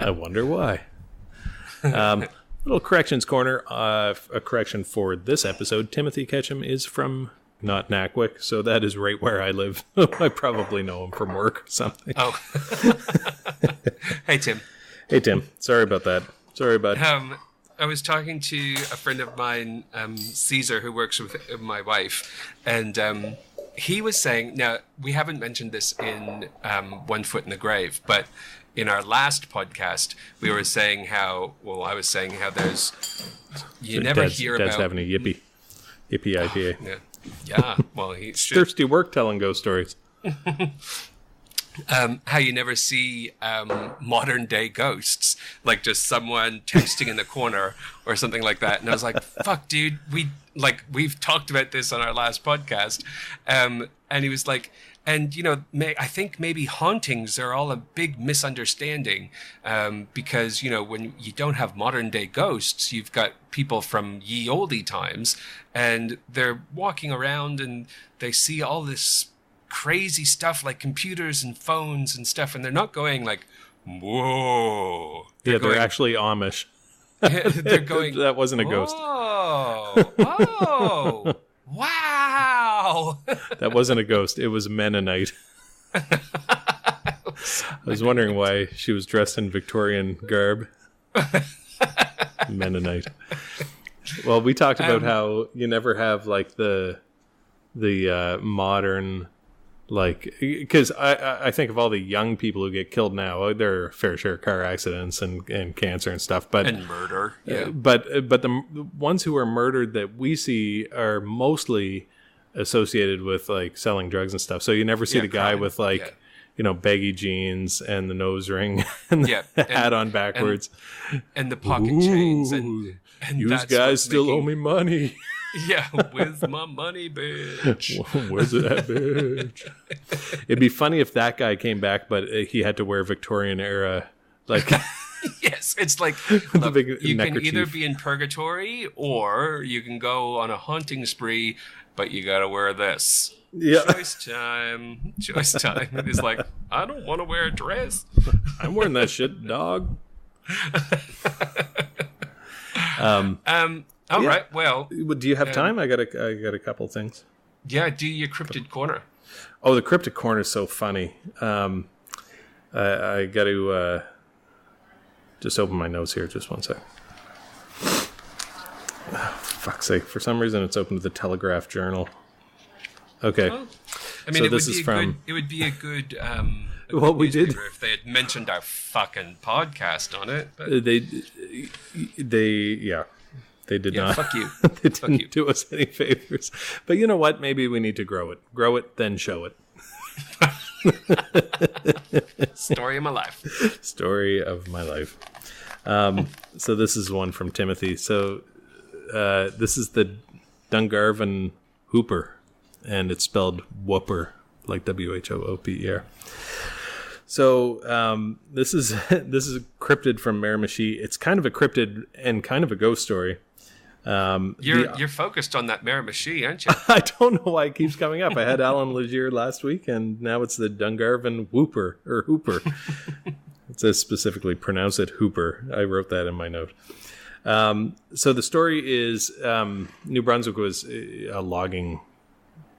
I wonder why. Little corrections corner. A correction for this episode. Timothy Ketchum is from not Nackwick, so that is right where I live. I probably know him from work or something. Oh. Hey, Tim. Hey, Tim. Sorry about that. Sorry about I was talking to a friend of mine, Caesar, who works with my wife, and he was saying, now, we haven't mentioned this in One Foot in the Grave, but in our last podcast, we were saying how, well, I was saying how there's, you never Dad's, hear Dad's about... having a yippee IPA. Yeah, well, he should. Thirsty work telling ghost stories. How you never see modern day ghosts, like just someone texting in the corner or something like that. And I was like, fuck, dude, we've talked about this on our last podcast. And he was like, and, you know, I think maybe hauntings are all a big misunderstanding because, you know, when you don't have modern day ghosts, you've got people from ye olde times and they're walking around and they see all this crazy stuff like computers and phones and stuff. And they're not going like, whoa. They're going, actually Amish. they're going, That wasn't a ghost. Oh, wow. That wasn't a ghost. It was a Mennonite. I was wondering why she was dressed in Victorian garb. Mennonite. Well, we talked about how you never have like the modern, like, because I think of all the young people who get killed now, there are fair share of car accidents and cancer and stuff, but And murder. Yeah. but the ones who are murdered that we see are mostly associated with like selling drugs and stuff. So you never see Yeah, the guy crime. with like, Yeah. you know, baggy jeans and the nose ring and the Yeah, hat on backwards. And the pocket chains. And You that's guys what's still owe making- me money. Yeah, with my money, bitch. Where's that bitch? It'd be funny if that guy came back, but he had to wear Victorian era, like Yes, it's like, the look, big you can neckerchief. either be in purgatory or you can go on a haunting spree, but you gotta wear this. Yeah, Choice time. Choice time. And he's like, I don't want to wear a dress. I'm wearing that shit, dog. All right. Well, Do you have time? I got a couple things. yeah, do your cryptid corner. Oh, the cryptic corner is so funny. I got to just open my notes here. Just one sec. Oh, fuck's sake! For some reason, it's open to the Telegraph Journal. Okay. Well, I mean, So it this would is be from- good. It would be a good. A Well, good we did- newspaper if they had mentioned our fucking podcast on it. But They did yeah, not. fuck you. They Fuck didn't you. do us any favors. But you know what? Maybe we need to grow it. Grow it, then show it. Story of my life. Story of my life. So this is one from Timothy. So this is the Dungarvan Hooper, and it's spelled Whooper, like Whooper. So this is a cryptid from Miramichi. It's kind of a cryptid and kind of a ghost story. You're focused on that Miramichi, aren't you? I don't know why it keeps coming up. I had Alan Legier last week, and now it's the Dungarvan Hooper. It says specifically pronounce it Hooper. I wrote that in my note. So the story is New Brunswick was a logging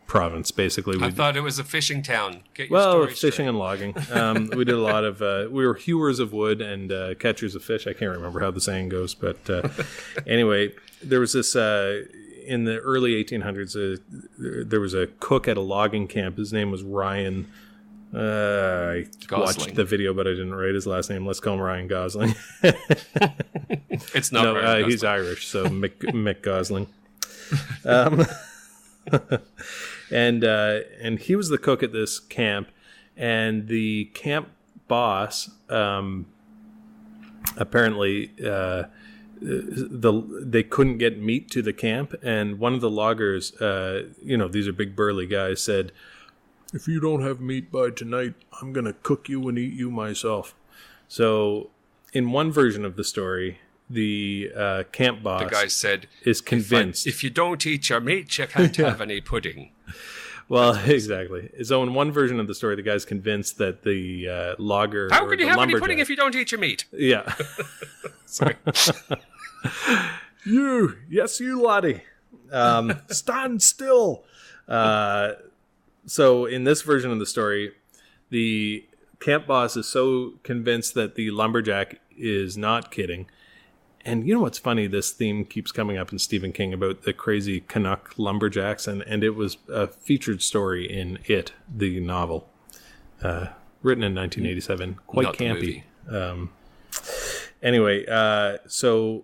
province, basically. I thought it was a fishing town. Get your story fishing straight. and logging. We did a lot of, we were hewers of wood and catchers of fish. I can't remember how the saying goes, but anyway, there was this, in the early 1800s, there was a cook at a logging camp. His name was Ryan. I watched the video, but I didn't write his last name. Let's call him Ryan Gosling. It's not Ryan Gosling. He's Irish, so Mick Gosling. And he was the cook at this camp, and the camp boss apparently they couldn't get meat to the camp, and one of the loggers, these are big burly guys, said, "If you don't have meat by tonight, I'm gonna cook you and eat you myself." So, in one version of the story, the camp boss, the guy said, is convinced, if you don't eat your meat, you can't have any pudding. Well, exactly. So in one version of the story, the guy's convinced that the logger... How can you have any pudding if you don't eat your meat? Yeah. Sorry. You laddie. Stand still. So in this version of the story, the camp boss is so convinced that the lumberjack is not kidding. And you know what's funny? This theme keeps coming up in Stephen King about the crazy Canuck lumberjacks, and it was a featured story in It, the novel, written in 1987. Quite not campy. Anyway, so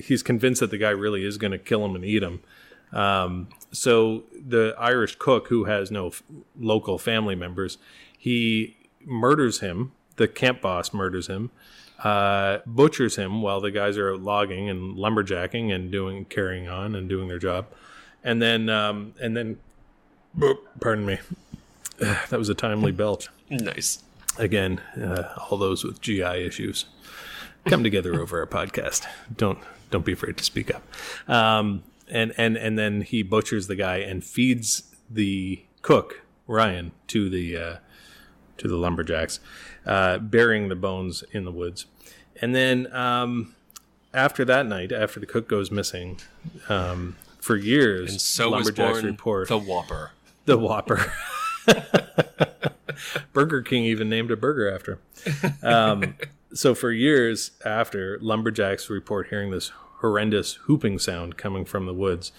he's convinced that the guy really is going to kill him and eat him. So the Irish cook, who has no local family members, he murders him. The camp boss murders him. Butchers him while the guys are out logging and lumberjacking and carrying on and doing their job, and then pardon me, that was a timely belch. Nice. Again, all those with GI issues come together over a podcast. Don't be afraid to speak up. And then he butchers the guy and feeds the cook Ryan to the lumberjacks, burying the bones in the woods. And then after that night, after the cook goes missing, for years, and so lumberjacks was born report the Whopper. The Whopper. Burger King even named a burger after him. So for years after, lumberjacks report hearing this horrendous whooping sound coming from the woods.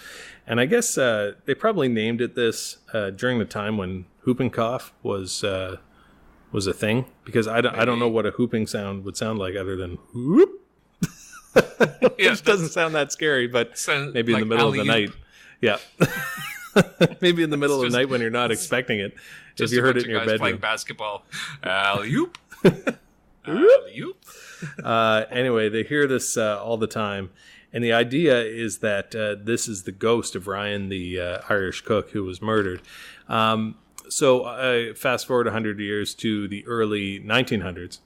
And I guess they probably named it this during the time when whooping cough was a thing, because I don't know what a whooping sound would sound like other than whoop. Which doesn't sound that scary, but maybe in the middle of the night. Yeah. Maybe in the middle of the night when you're not expecting it. If you heard it in your bedroom. Playing basketball. Alley-oop. Alley-oop. Anyway, they hear this all the time. And the idea is that this is the ghost of Ryan, the Irish cook who was murdered. So fast forward 100 years to the early 1900s,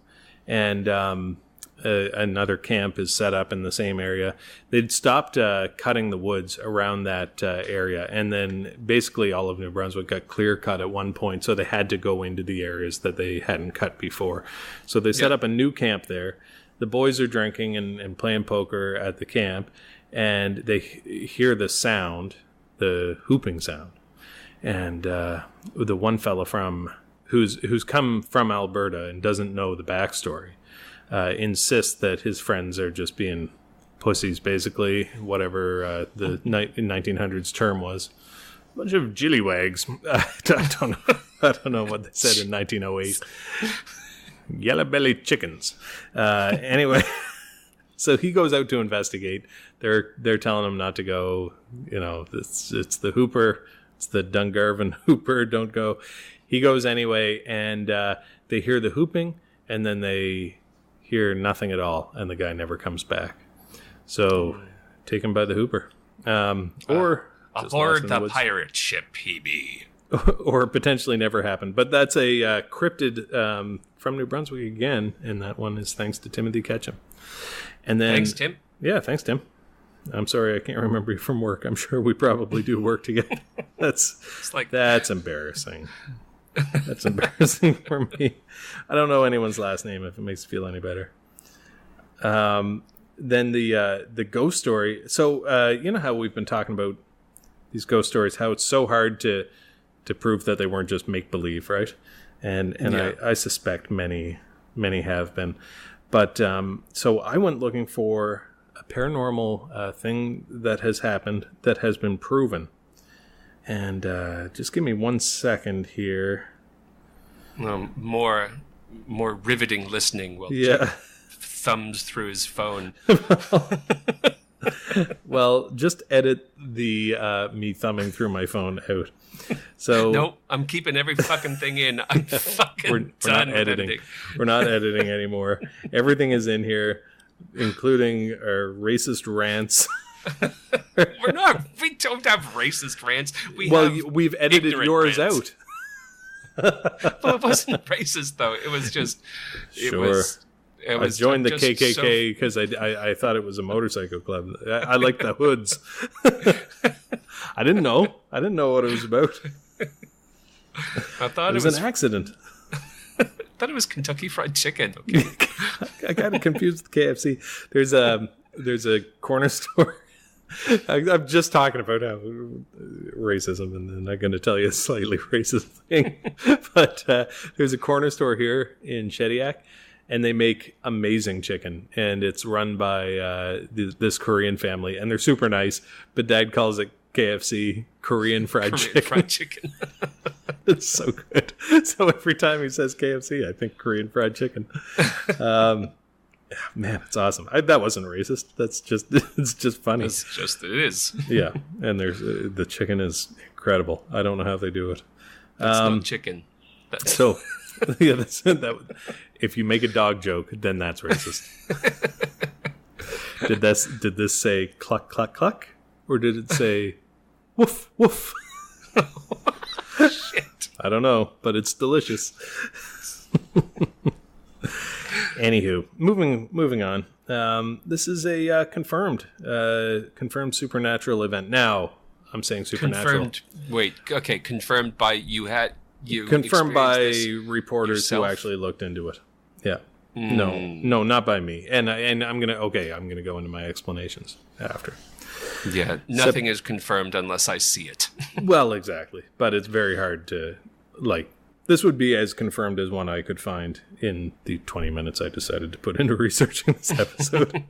and another camp is set up in the same area. They'd stopped cutting the woods around that area, and then basically all of New Brunswick got clear cut at one point, so they had to go into the areas that they hadn't cut before. So they set up a new camp there. The boys are drinking and playing poker at the camp, and they hear the sound, the whooping sound. And the one fella who's come from Alberta and doesn't know the backstory insists that his friends are just being pussies, basically, whatever the 1900s term was. A bunch of jillywags. I don't know what they said in 1908. Yellow-bellied chickens. Anyway, so he goes out to investigate. They're telling him not to go. You know, it's the Hooper. It's the Dungarvan Hooper. Don't go. He goes anyway, and they hear the hooping, and then they hear nothing at all, and the guy never comes back. So, taken by the Hooper, or aboard the pirate ship, he be. Or potentially never happened. But that's a cryptid from New Brunswick again, and that one is thanks to Timothy Ketchum. And then, thanks, Tim. Yeah, thanks, Tim. I'm sorry, I can't remember you from work. I'm sure we probably do work together. That's embarrassing. That's embarrassing for me. I don't know anyone's last name if it makes you feel any better. Then the ghost story. So you know how we've been talking about these ghost stories, how it's so hard to prove that they weren't just make believe, right? And yeah. I suspect many have been. But so I went looking for a paranormal thing that has happened that has been proven. And just give me 1 second here. More riveting listening while Jack thumbs through his phone. Well, just edit the me thumbing through my phone out. So nope, I'm keeping every fucking thing in. I'm fucking we're done not editing. editing. We're not editing anymore. Everything is in here, including our racist rants. We're not. We don't have racist rants. We've edited yours rants. out. Well, it wasn't racist though. It was just. Sure. I joined the KKK because I thought it was a motorcycle club. I like the hoods. I didn't know what it was about. I thought it was an accident. I thought it was Kentucky Fried Chicken. Okay. I got it confused with KFC. There's a corner store. I'm just talking about how racism, and then I'm going to tell you a slightly racist thing. But there's a corner store here in Shediac, and they make amazing chicken. And it's run by this Korean family, and they're super nice. But Dad calls it KFC, Korean fried chicken. It's so good. So every time he says KFC, I think Korean fried chicken. Man, it's awesome. That wasn't racist. It's just funny. It is. Yeah, and there's the chicken is incredible. I don't know how they do it. That's not chicken. So, yeah, that. If you make a dog joke, then that's racist. Did this say cluck cluck cluck, or did it say woof woof? Shit. I don't know, but it's delicious. Anywho, moving on. This is a confirmed supernatural event. Now, I'm saying supernatural. Confirmed by confirmed by this reporters yourself? who actually looked into it. Yeah. No, not by me. And I'm gonna go into my explanations after. Yeah, nothing is confirmed unless I see it. Well, exactly. But it's very hard to this would be as confirmed as one I could find in the 20 minutes I decided to put into researching this episode.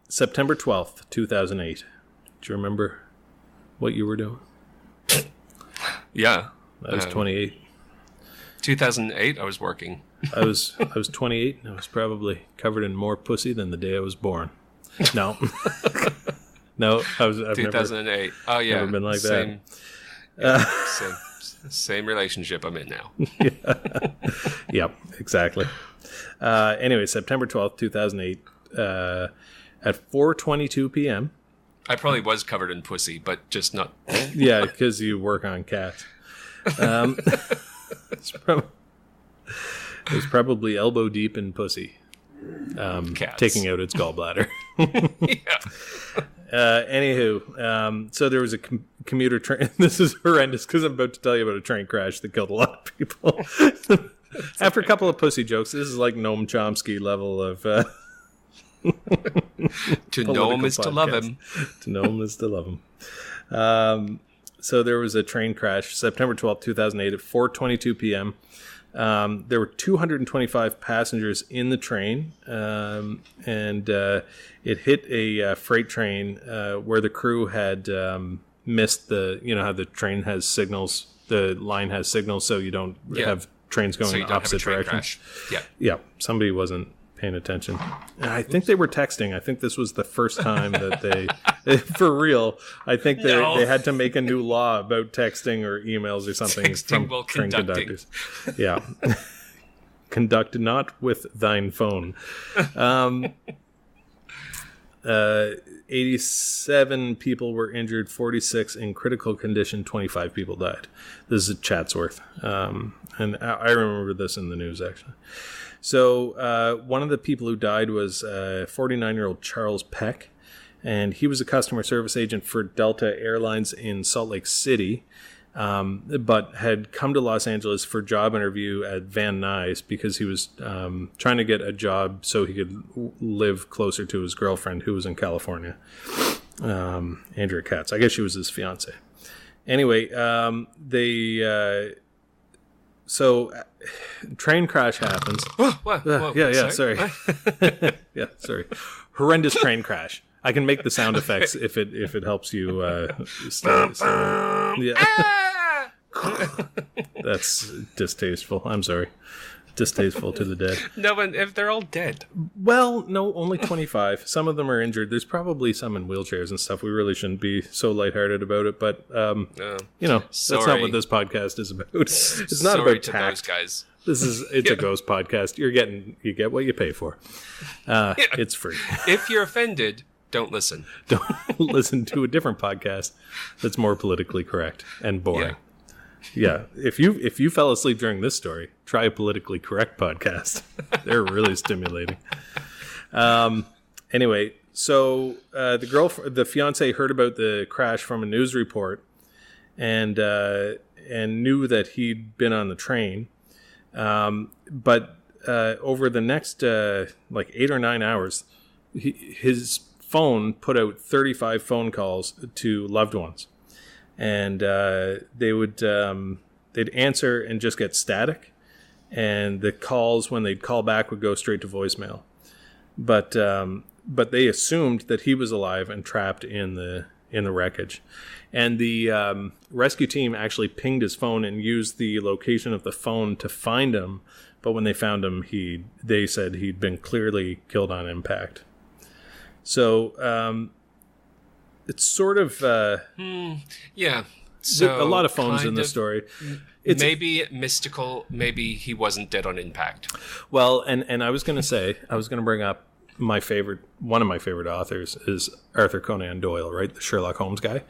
September 12th, 2008. Do you remember what you were doing? Yeah. I was 28. 2008, I was working. I was 28, and I was probably covered in more pussy than the day I was born. No. No, I've 2008. Oh, yeah. Never been like that. Same relationship I'm in now. Yep, exactly. Anyway, September 12th, 2008, at 4:22 p.m. I probably was covered in pussy, but just not. Yeah, because you work on cats. It's probably elbow deep in pussy. Taking out its gallbladder. Yeah. Anywho, so there was a commuter train. This is horrendous because I'm about to tell you about a train crash that killed a lot of people. After a couple of pussy jokes, this is like Noam Chomsky level of. To know him is to love him. To know him is to love him. So there was a train crash, September 12th, 2008, at 4:22 p.m. There were 225 passengers in the train, and it hit a freight train where the crew had missed how the train has signals, the line has signals, so you don't have trains going in opposite directions. Yeah, somebody wasn't paying attention. And I think they were texting. I think this was the first time that they for real, I think they had to make a new law about texting or emails or something texting from train conductors. Yeah. Conduct not with thine phone. 87 people were injured, 46 in critical condition, 25 people died. This is at Chatsworth. And I remember this in the news, actually. So one of the people who died was 49-year-old Charles Peck. and he was a customer service agent for Delta Airlines in Salt Lake City, but had come to Los Angeles for a job interview at Van Nuys because he was trying to get a job so he could live closer to his girlfriend who was in California, Andrea Katz. I guess she was his fiance. Anyway, train crash happens. Sorry. Sorry. Horrendous train crash. I can make the sound effects if it helps you stay. That's distasteful. I'm sorry. Distasteful to the dead. No, but if they're all dead. Well, no, only 25. Some of them are injured. There's probably some in wheelchairs and stuff. We really shouldn't be so lighthearted about it, but that's not what this podcast is about. It's not about to tact. Those guys. It's a ghost podcast. You get what you pay for. It's free. If you're offended, don't listen. Don't listen to a different podcast that's more politically correct and boring. Yeah. If you fell asleep during this story, try a politically correct podcast. They're really stimulating. Anyway, so the fiance heard about the crash from a news report, and knew that he'd been on the train. But over the next 8 or 9 hours, his phone put out 35 phone calls to loved ones, and they'd answer and just get static, and the calls, when they'd call back, would go straight to voicemail. But they assumed that he was alive and trapped in the wreckage. And the rescue team actually pinged his phone and used the location of the phone to find him. But when they found him, they said he'd been clearly killed on impact. So it's sort of So a lot of phones in the story. It's maybe mystical. Maybe he wasn't dead on impact. Well, and I was going to bring up one of my favorite authors is Arthur Conan Doyle, right? The Sherlock Holmes guy.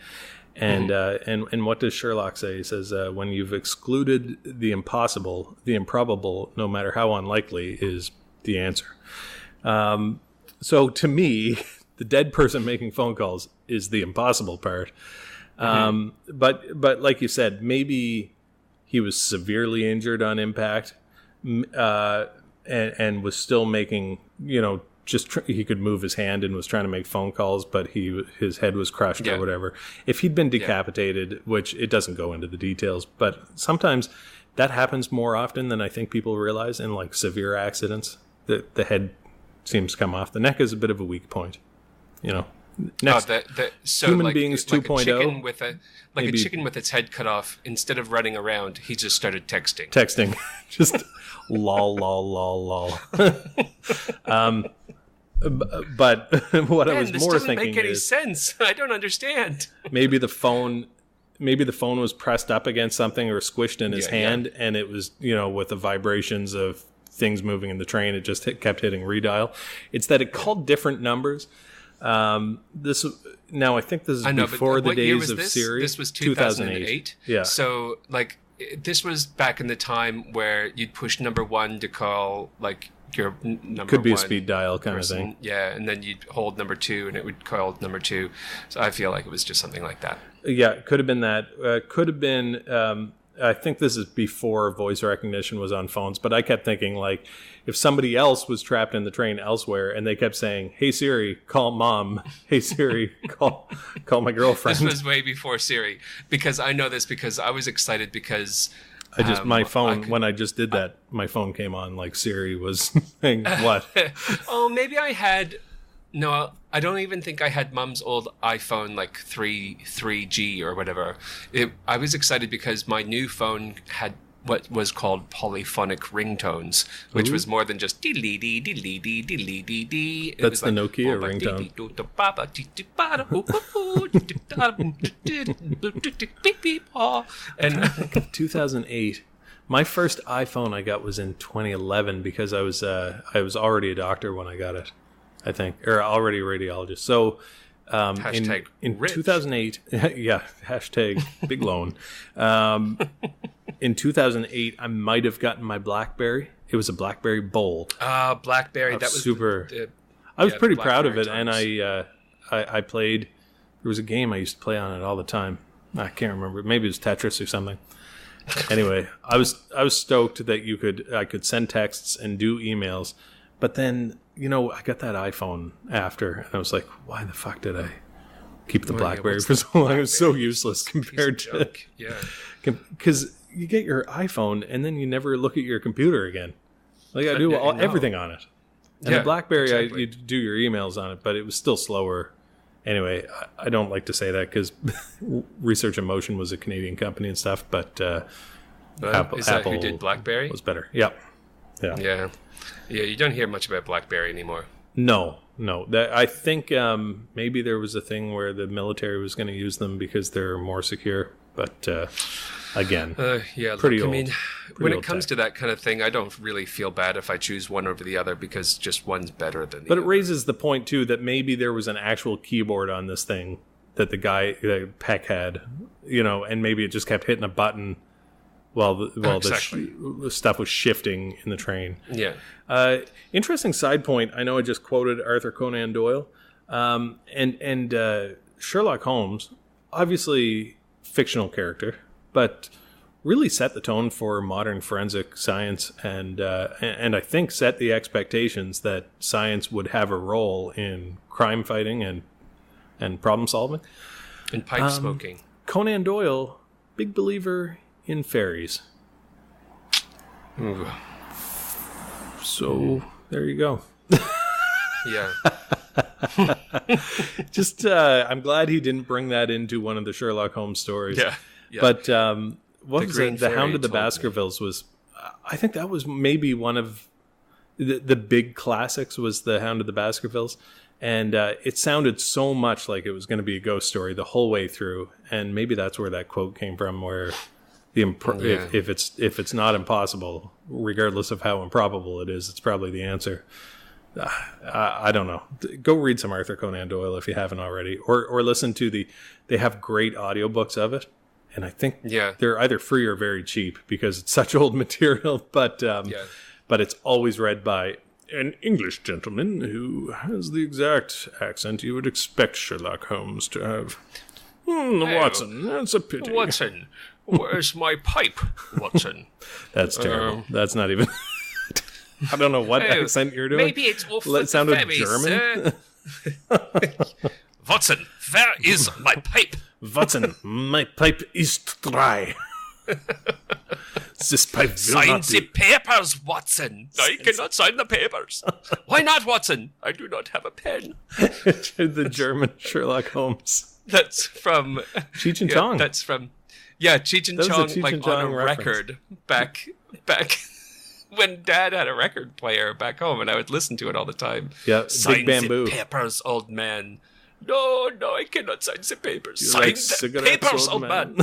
And and what does Sherlock say? He says, when you've excluded the impossible, the improbable, no matter how unlikely, is the answer. So to me, the dead person making phone calls is the impossible part. But like you said, maybe he was severely injured on impact, and was still making, he could move his hand and was trying to make phone calls, but his head was crushed or whatever. If he'd been decapitated, which it doesn't go into the details, but sometimes that happens more often than I think people realize in severe accidents. The head seems to come off. The neck is a bit of a weak point. Next, Human Beings 2.0. A chicken with its head cut off, instead of running around, he just started texting. Just lol, lol, lol, lol. But what I was more thinking is... This doesn't make any sense. I don't understand. maybe the phone was pressed up against something or squished in his hand, and it was, with the vibrations of things moving in the train, it just kept hitting redial. It's that it called different numbers. I think this is before the days of Siri. This was 2008. Yeah. So this was back in the time where you'd push number 1 to call your number could be one a speed dial kind person. of thing. Yeah, and then you'd hold number 2 and it would call number 2. So I feel like it was just something like that. Yeah, could have been that. Could have been. I think this is before voice recognition was on phones, but I kept thinking if somebody else was trapped in the train elsewhere and they kept saying, "Hey Siri, call mom. Hey Siri, call my girlfriend." This was way before Siri, because I know this because I was excited because when I just did that, my phone came on Siri was saying what? Oh, maybe I had. No, I don't even think I had Mum's old iPhone 3G or whatever. I was excited because my new phone had what was called polyphonic ringtones, which was more than just diddly dee diddly dee diddly dee dee. That's the Nokia ringtone. And 2008. My first iPhone I got was in 2011 because I was already a doctor when I got it. I think, or already a radiologist. So in 2008, yeah, hashtag big loan. In 2008, I might have gotten my BlackBerry. It was a BlackBerry Bold. BlackBerry. That was super. I was pretty proud of it, times. and I played. There was a game I used to play on it all the time. I can't remember. Maybe it was Tetris or something. Anyway, I was stoked that I could send texts and do emails, but then I got that iPhone after, and I was like, why the fuck did I keep the BlackBerry for so long? It was so useless compared to because you get your iPhone and then you never look at your computer again. Like I do everything on it, and the BlackBerry you do your emails on it, but it was still slower. Anyway, I don't like to say that because Research in Motion was a Canadian company and stuff, but Apple who did BlackBerry? Was better. Yeah. Yeah. You don't hear much about BlackBerry anymore. No. I think maybe there was a thing where the military was going to use them because they're more secure, but again, pretty old. I mean, when it comes to that kind of thing, I don't really feel bad if I choose one over the other because just one's better than the other. But it raises the point, too, that maybe there was an actual keyboard on this thing that Peck had, and maybe it just kept hitting a button while the stuff was shifting in the train. Yeah. Interesting side point. I know I just quoted Arthur Conan Doyle, and Sherlock Holmes, obviously fictional character, but really set the tone for modern forensic science, and I think set the expectations that science would have a role in crime fighting and problem solving. And pipe smoking. Conan Doyle, big believer in fairies. Ooh. So there you go. Yeah. Just I'm glad he didn't bring that into one of the Sherlock Holmes stories. Yeah. But what was it? The Hound of the Baskervilles was, I think that was maybe one of the big classics, was the Hound of the Baskervilles. And it sounded so much like it was going to be a ghost story the whole way through. And maybe that's where that quote came from, where if it's not impossible, regardless of how improbable it is, it's probably the answer. I don't know. Go read some Arthur Conan Doyle if you haven't already, or listen to they have great audiobooks of it. And I think they're either free or very cheap because it's such old material, but it's always read by an English gentleman who has the exact accent you would expect Sherlock Holmes to have. Watson, that's a pity. Watson, where's my pipe, Watson? That's terrible. That's not even... I don't know what accent you're doing. Maybe it's off It sounded German. Watson, where is my pipe? Watson, my pipe is dry. This pipe will sign the papers, Watson. I cannot sign the papers. Why not, Watson? I do not have a pen. The German Sherlock Holmes. That's from Cheech and Chong. That's from Cheech and Chong, like on a record back when Dad had a record player back home, and I would listen to it all the time. Yeah, sign Big Bamboo. The papers, old man. No, I cannot sign the papers. You sign like the papers, old man.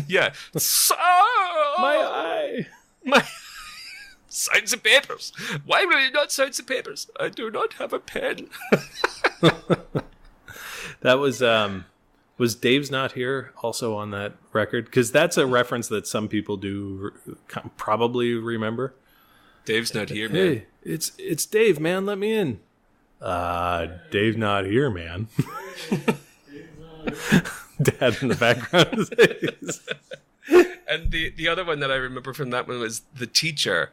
Yeah. My eye. Sign the papers. Why will you not sign the papers? I do not have a pen. That was Dave's Not Here also on that record? Because that's a reference that some people do probably remember. Dave's not here, man. Hey, it's Dave, man. Let me in. Dave's not here, man. Dad in the background. And the other one that I remember from that one was the teacher.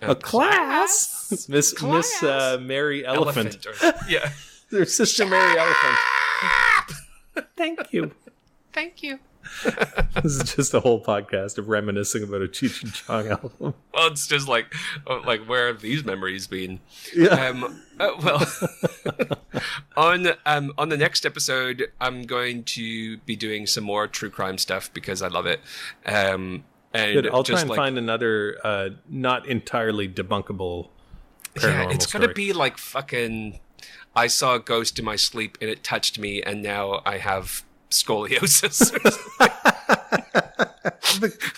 A class? Miss Mary Elephant. Yeah. Their sister Mary Elephant. Thank you. This is just a whole podcast of reminiscing about a Cheech and Chong album. Well, it's just like where have these memories been? Yeah. On the next episode, I'm going to be doing some more true crime stuff because I love it. And good. I'll try and find another not entirely debunkable paranormal it's story. gonna be like fucking. I saw a ghost in my sleep and it touched me, and now I have scoliosis.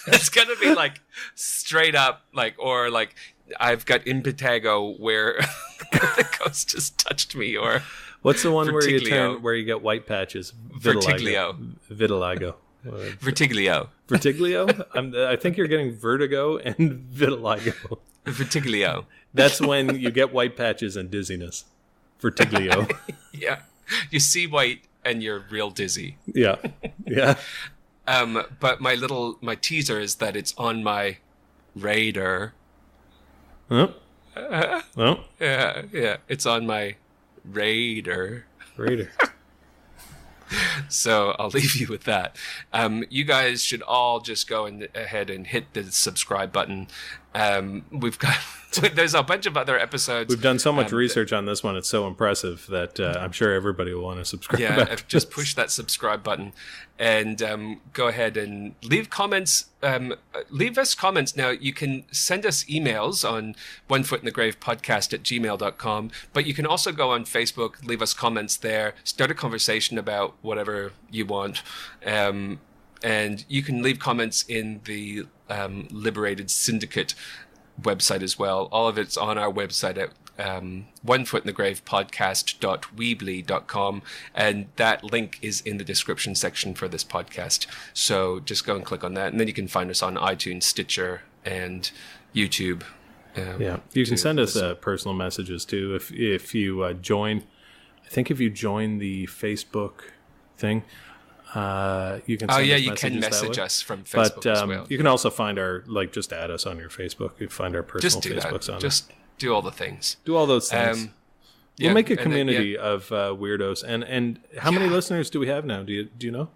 It's gonna be like straight up, or I've got impetigo where the ghost just touched me, or what's the one where you get white patches? Vertiglio. Vitiligo. Vertiglio. Vertiglio? I think you're getting vertigo and vitiligo. Vertiglio. That's when you get white patches and dizziness. Vertiglio. Yeah. You see white and you're real dizzy. Yeah. Yeah. But my teaser is that it's on my radar. Oh. Oh. Yeah, it's on my radar. Raider. So I'll leave you with that. You guys should all just go ahead and hit the subscribe button. We've got there's a bunch of other episodes. We've done so much research on this one. It's so impressive that I'm sure everybody will want to subscribe. Yeah, just push that subscribe button and go ahead and leave comments. Leave us comments. Now, you can send us emails on onefootinthegrave.podcast@gmail.com, but you can also go on Facebook, leave us comments there, start a conversation about whatever you want. And you can leave comments in the Liberated Syndicate website as well. All of it's on our website at onefootinthegravepodcast.weebly.com, and that link is in the description section for this podcast. So just go and click on that, and then you can find us on iTunes, Stitcher, and YouTube. Yeah, you can send us personal messages too if you join. I think if you join the Facebook thing, you can. Send us you can message us from Facebook as well. You can also find our just add us on your Facebook. You find our personal just do Facebooks that. on Just do all the things. Do all those things. We'll make a community then, of weirdos. And how many listeners do we have now? Do you know?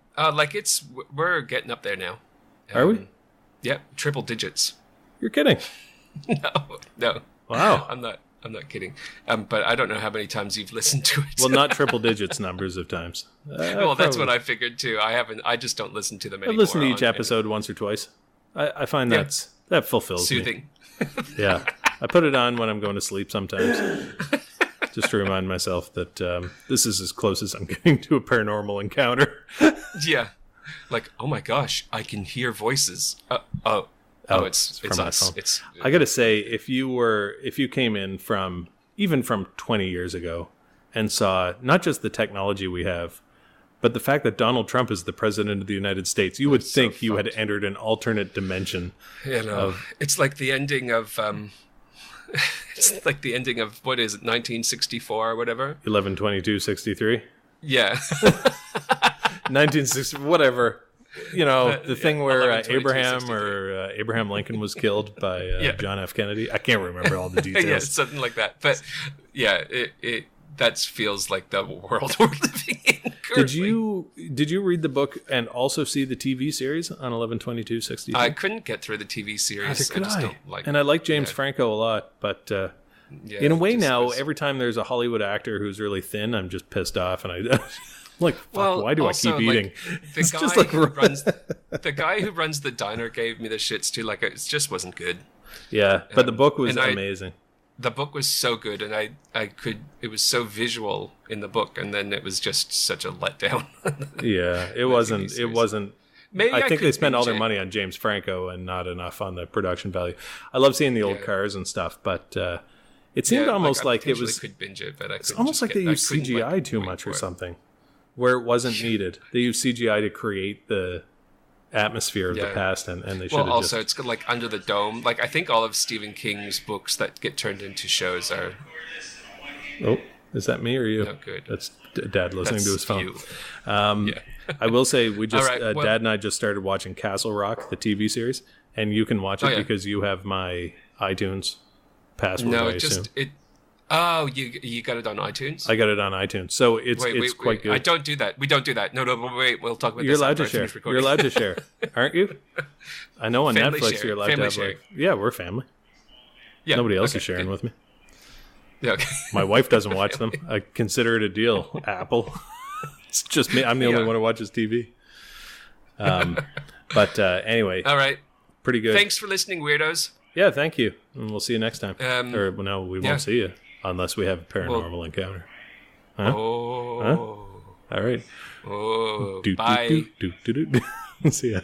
We're getting up there now. Are we? Yeah, triple digits. You're kidding. No. Wow. I'm not kidding. But I don't know how many times you've listened to it. Well, not triple digits numbers of times. Well, that's what I figured too. I just don't listen to them anymore. I listen to each episode once or twice. I find that fulfills soothing. Me. Yeah. I put it on when I'm going to sleep sometimes. Just to remind myself that this is as close as I'm getting to a paranormal encounter. Yeah. Like, oh my gosh, I can hear voices. It's from my us. phone. I got to say, if you came in from 20 years ago and saw not just the technology we have, but the fact that Donald Trump is the president of the United States, you would think you had entered an alternate dimension. It's like the ending of it's like the ending of, what is it, 1964 or whatever? 11/22/63. Yeah. 1960, whatever. The thing where Abraham Lincoln was killed by John F. Kennedy. I can't remember all the details. Yeah, something like that. But yeah, it that feels like the world we're living in currently. Did you read the book and also see the TV series on 11/22/63? I couldn't get through the TV series. And I like James Franco a lot, but in a way now, every time there's a Hollywood actor who's really thin, I'm just pissed off, and I. Like, fuck, why do I keep eating? The guy who runs the diner gave me the shits too. Like, it just wasn't good. Yeah, but the book was amazing. The book was so good, and it was so visual in the book, and then it was just such a letdown. Yeah, it wasn't. Maybe I think they spent all their money on James Franco and not enough on the production value. I love seeing the old cars and stuff, but it seemed almost like it was. Could binge it, but it's almost like they used CGI too much or something. Where it wasn't needed. They used CGI to create the atmosphere of the past, and they should have also, it's like Under the Dome. Like, I think all of Stephen King's books that get turned into shows are... Oh, is that me or you? No, good. That's Dad listening to his phone. You. I will say, we just Right, Dad and I just started watching Castle Rock, the TV series, and you can watch it because you have my iTunes password, No, I assume. Oh, you got it on iTunes? I got it on iTunes, so it's quite good. I don't do that. We don't do that. No, wait. We'll talk about You're this. allowed to share. You're allowed to share, aren't you? I know on Family Netflix share. you're allowed Family to have yeah, we're family. Yeah, Nobody else is sharing with me. Yeah, okay. My wife doesn't watch them. I consider it a deal. Apple. It's just me. I'm the only one who watches TV. But anyway. All right. Pretty good. Thanks for listening, weirdos. Yeah, thank you. And we'll see you next time. We won't see you unless we have a paranormal encounter. Huh? Oh. Huh? All right. Oh. Bye. See ya.